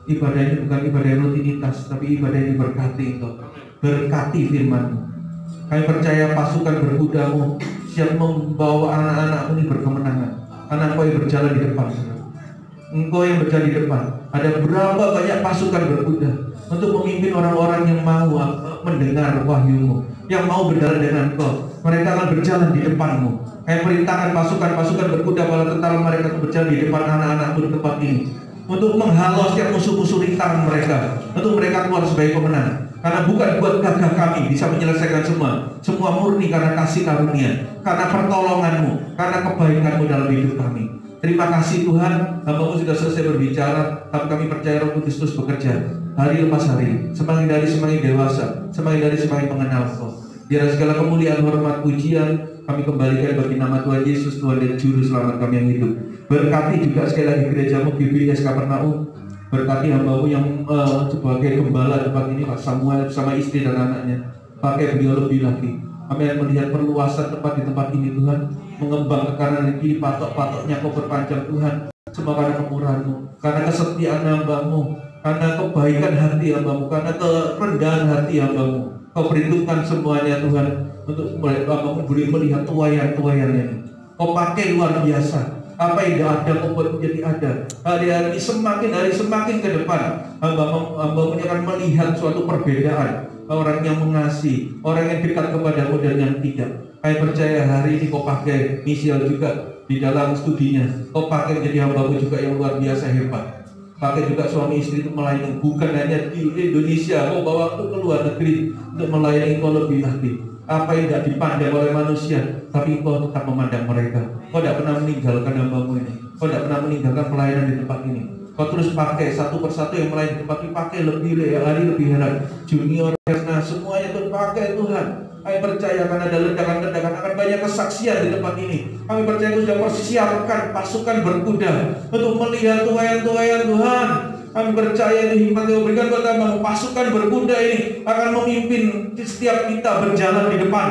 Ibadah ini bukan ibadah yang rutinitas, tapi ibadah yang diberkati Kau. Berkati firman-Mu. Kami percaya pasukan berkuda-Mu siap membawa anak-anak-Mu ini berkemenangan. Karena Engkau yang berjalan di depan. Engkau yang berjalan di depan. Ada berapa banyak pasukan berkuda untuk memimpin orang-orang yang mau mendengar wahyu-Mu, yang mau berjalan dengan Kau. Mereka akan berjalan di depan-Mu. Kami perintahkan pasukan-pasukan berkuda bala tentara mereka untuk berjalan di depan anak-anak-Mu di tempat ini, untuk menghalau setiap musuh-musuh rintangan mereka, untuk mereka keluar sebagai pemenang. Karena bukan buat gagah kami bisa menyelesaikan semua murni karena kasih karunia, karena pertolongan-Mu, karena kebaikan-Mu dalam hidup kami. Terima kasih Tuhan, hamba-Mu sudah selesai berbicara, tapi kami percaya Roh Kudus terus bekerja hari lepas hari, semakin dari semakin dewasa, semakin dari semakin mengenal Kau. Biar segala kemuliaan, hormat, pujian kami kembalikan bagi nama Tuhan Yesus, Tuhan dan Juru Selamat kami yang hidup. Berkati juga sekali lagi gereja-Mu GBS Kapernaum. Berkati hamba-Mu yang sebagai gembala tempat ini, Pak Samuel bersama istri dan anaknya. Pakai beliau lebih lagi. Kami akan melihat perluasan tempat di tempat ini Tuhan, mengembang ke kanan dan kiri, patok-patoknya Kau perpanjang Tuhan. Semua karena kemurahan-Mu, karena kesetiaan hamba-Mu, karena kebaikan hati hamba-Mu, karena kerendahan hati hamba-Mu. Kau perhitungkan semuanya Tuhan, untuk hamba-Mu boleh melihat tuayan-tuayan ini. Kau pakai luar biasa. Apa yang tidak ada Kau buat menjadi ada. Hari-hari semakin hari semakin ke depan, hamba-Mu akan melihat suatu perbedaan. Orang yang mengasihi, orang yang dekat kepadamu dan yang tidak. Saya percaya hari ini Kau pakai Michelle juga di dalam studinya. Kau pakai menjadi hamba-Mu juga yang luar biasa hebat. Pakai juga suami istri itu melayani, bukan hanya di Indonesia. Kau bawa ke luar negeri untuk melayani Kau lebih lagi. Apa yang tidak dipandang oleh manusia, tapi Kau tetap memandang mereka. Kau tidak pernah meninggalkan hamba-Mu ini. Kau tidak pernah meninggalkan pelayanan di tempat ini. Kau terus pakai satu persatu yang melayani di tempat ini, pakai lebih hari lebih heran. Junior, nah semuanya Tuhan pakai Tuhan. Kami percaya akan ada ledakan-ledakan, akan banyak kesaksian di tempat ini. Kami percaya Kau sudah persiapkan pasukan berkuda untuk melihat tuayan-tuayan Tuhan. Kami percaya ini hikmat yang berikan buat kami. Pasukan berkuda ini akan memimpin setiap kita berjalan di depan.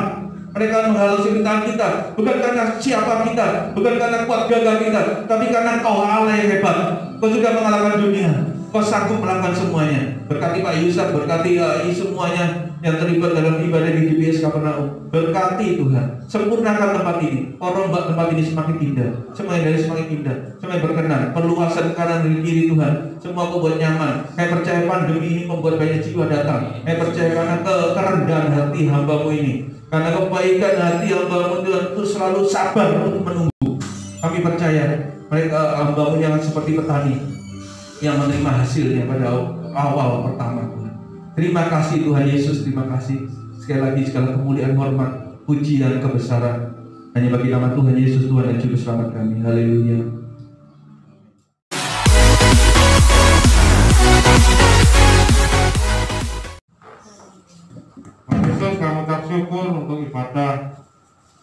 Mereka menghalusi rintangan kita, bukan karena siapa kita, bukan karena kuat gagah kita, tapi karena Kau Allah yang hebat. Kau sudah mengalahkan dunia, Kau sanggup melakukan semuanya. Berkati Pak Yusuf, berkati semuanya yang terlibat dalam ibadah di GBS Kapernaum. Berkati Tuhan, sempurnakan tempat ini. Kau rombak tempat ini semakin indah, semuanya dari semakin indah, semuanya berkenan. Perluasan kanan dan kiri Tuhan, semua Kau buat nyaman. Saya percaya pandemi ini membuat banyak jiwa datang. Saya percaya karena kerendahan hati hamba-Mu ini, karena kebaikan hati hamba-Mu Tuhan itu selalu sabar untuk menunggu. Kami percaya mereka hamba-Mu yang seperti petani yang menerima hasilnya pada awal pertama Tuhan. Terima kasih Tuhan Yesus, terima kasih. Sekali lagi segala kemuliaan, hormat, puji dan kebesaran hanya bagi nama Tuhan Yesus, Tuhan dan Juru Selamat kami. Haleluya. Yesus, kami ucap syukur untuk ibadah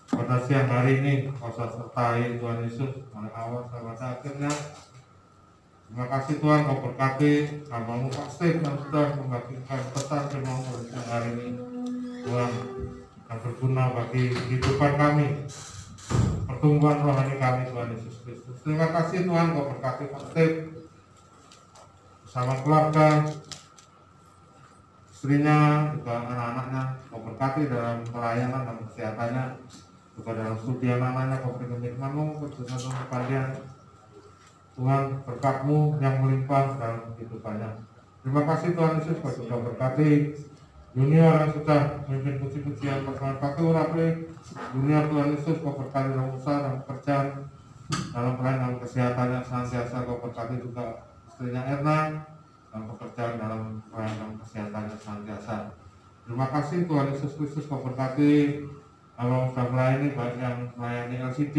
pada siang hari ini. Kau sertai Tuhan Yesus dari awal sampai akhirnya. Terima kasih Tuhan, Kau berkati hamba-Mu Pak Steve yang sudah membagikan pesan firman pada siang hari ini. Tuhan, yang berguna bagi kehidupan kami, pertumbuhan rohani kami, Tuhan Yesus Kristus. Terima kasih Tuhan, Kau berkati Pak Steve bersama keluarga, istrinya, juga anak-anaknya. Kau berkati dalam pelayanan dan kesehatannya, juga dalam studi anak-anaknya. Kau berikan firman-Mu, khususnya untuk kalian Tuhan, berkat-Mu yang melimpah dalam kehidupannya. Terima kasih Tuhan Yesus, Kau sudah berkati junior yang sudah memimpin puji-pujian bersama Pak Urapi. Junior Tuhan Yesus, Kau berkati dalam usaha dan pekerjaan, dalam pelayanan kesehatannya senantiasa. Kau berkati juga istrinya Erna dalam pekerjaan, dalam pelayanan kesehatannya senantiasa. Terima kasih Tuhan Yesus Kristus, Kau berkati kalau sudah melayani, baik yang melayani LCD,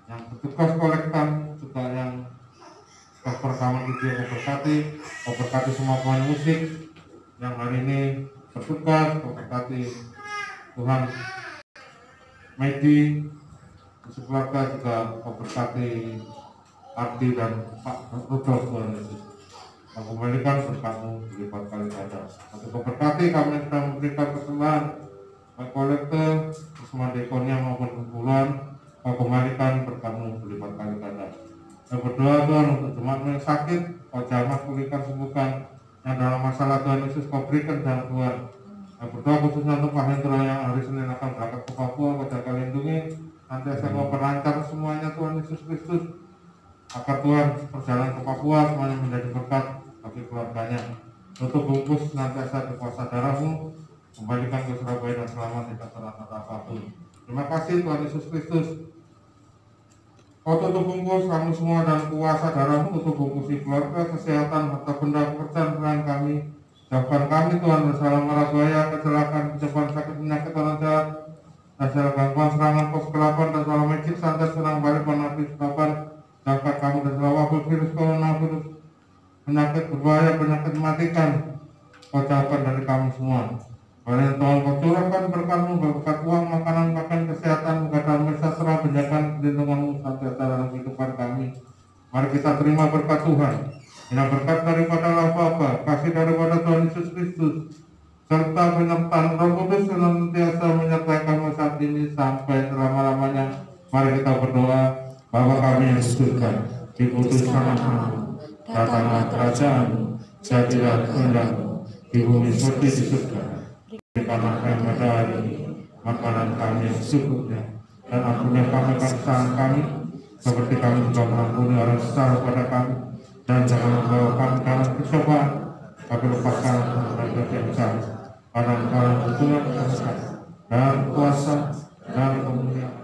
yang bertugas kolektan, juga yang perekaman video. Kau berkati, Kau berkati semua pemain musik yang hari ini bertugas. Kau berkati Tuhan Medi, keluarga juga. Kau berkati Arti dan Pak Rudolf, Tuhan Yesus. Kau kembalikan berkat-Mu berlipat kali ganda. Kau berkati kami yang sedang memberikan persembahan, baik kolektor, persembahan dekonnya maupun kumpulan. Kau kembalikan berkat-Mu berlipat kali ganda. Saya berdoa Tuhan untuk jemaat-Mu yang sakit, Kau jamah, pulihkan, sembuhkan. Yang dalam masalah Tuhan Yesus, Kau berikan jalan Tuhan. Saya berdoa khususnya untuk Pak Hendro yang hari Senin akan berangkat ke Papua. Kau jaga lindungi, nanti saya mau perlancar semuanya Tuhan Yesus Kristus, agar Tuhan perjalanan ke Papua semuanya menjadi berkat bagi keluarganya. Tutup bungkus nanti saya di kuasa darah-Mu, kembalikan ke Surabaya dan selamat, tidak terlambat apapun. Terima kasih Tuhan Yesus Kristus. Kau tutup bungkus kami semua dan kuasa darah-Mu, tutup bungkus keluarga, kesehatan, harta benda, pekerjaan selain kami. Jauhkan kami Tuhan dari segala mara bahaya, kecelakaan, pencobaan, sakit, penyakit, orang jahat, dan segala gangguan, serangan, kos kelapan, dan segala magic, santet, senang balik, penafis, kapan. Jauhkan kami dari segala wabah virus, coronavirus, penyakit berbahaya, penyakit mematikan. Kau jauhkan dari kami semua. Kalian Tuhan, Kau curahkan berkat-Mu, berkat uang, makanan, pakaian, kesehatan, keadaan sejahtera, penjagaan, perlindungan-Mu senantiasa dalam kehidupan kami. Mari kita terima berkat Tuhan. Ini berkat daripada Allah Bapa, kasih daripada Tuhan Yesus Kristus, serta penyertaan Roh Kudus senantiasa menyertai kami saat ini sampai selama-lamanya. Mari kita berdoa. Bapa kami yang di surga, diputuskan nama-Mu, datanglah kerajaan-Mu, jadilah kehendak-Mu di bumi seperti di surga. Berikanlah kami pada hari ini makanan kami yang secukupnya, dan ampunilah kami kesalahan kami, seperti kami juga mengampuni orang salah pada kami, dan jangan membawa kami dalam percobaan, tapi lepaskanlah kami dari yang jahat. Karena Engkau yang berkenan dan kuasa dan kemuliaan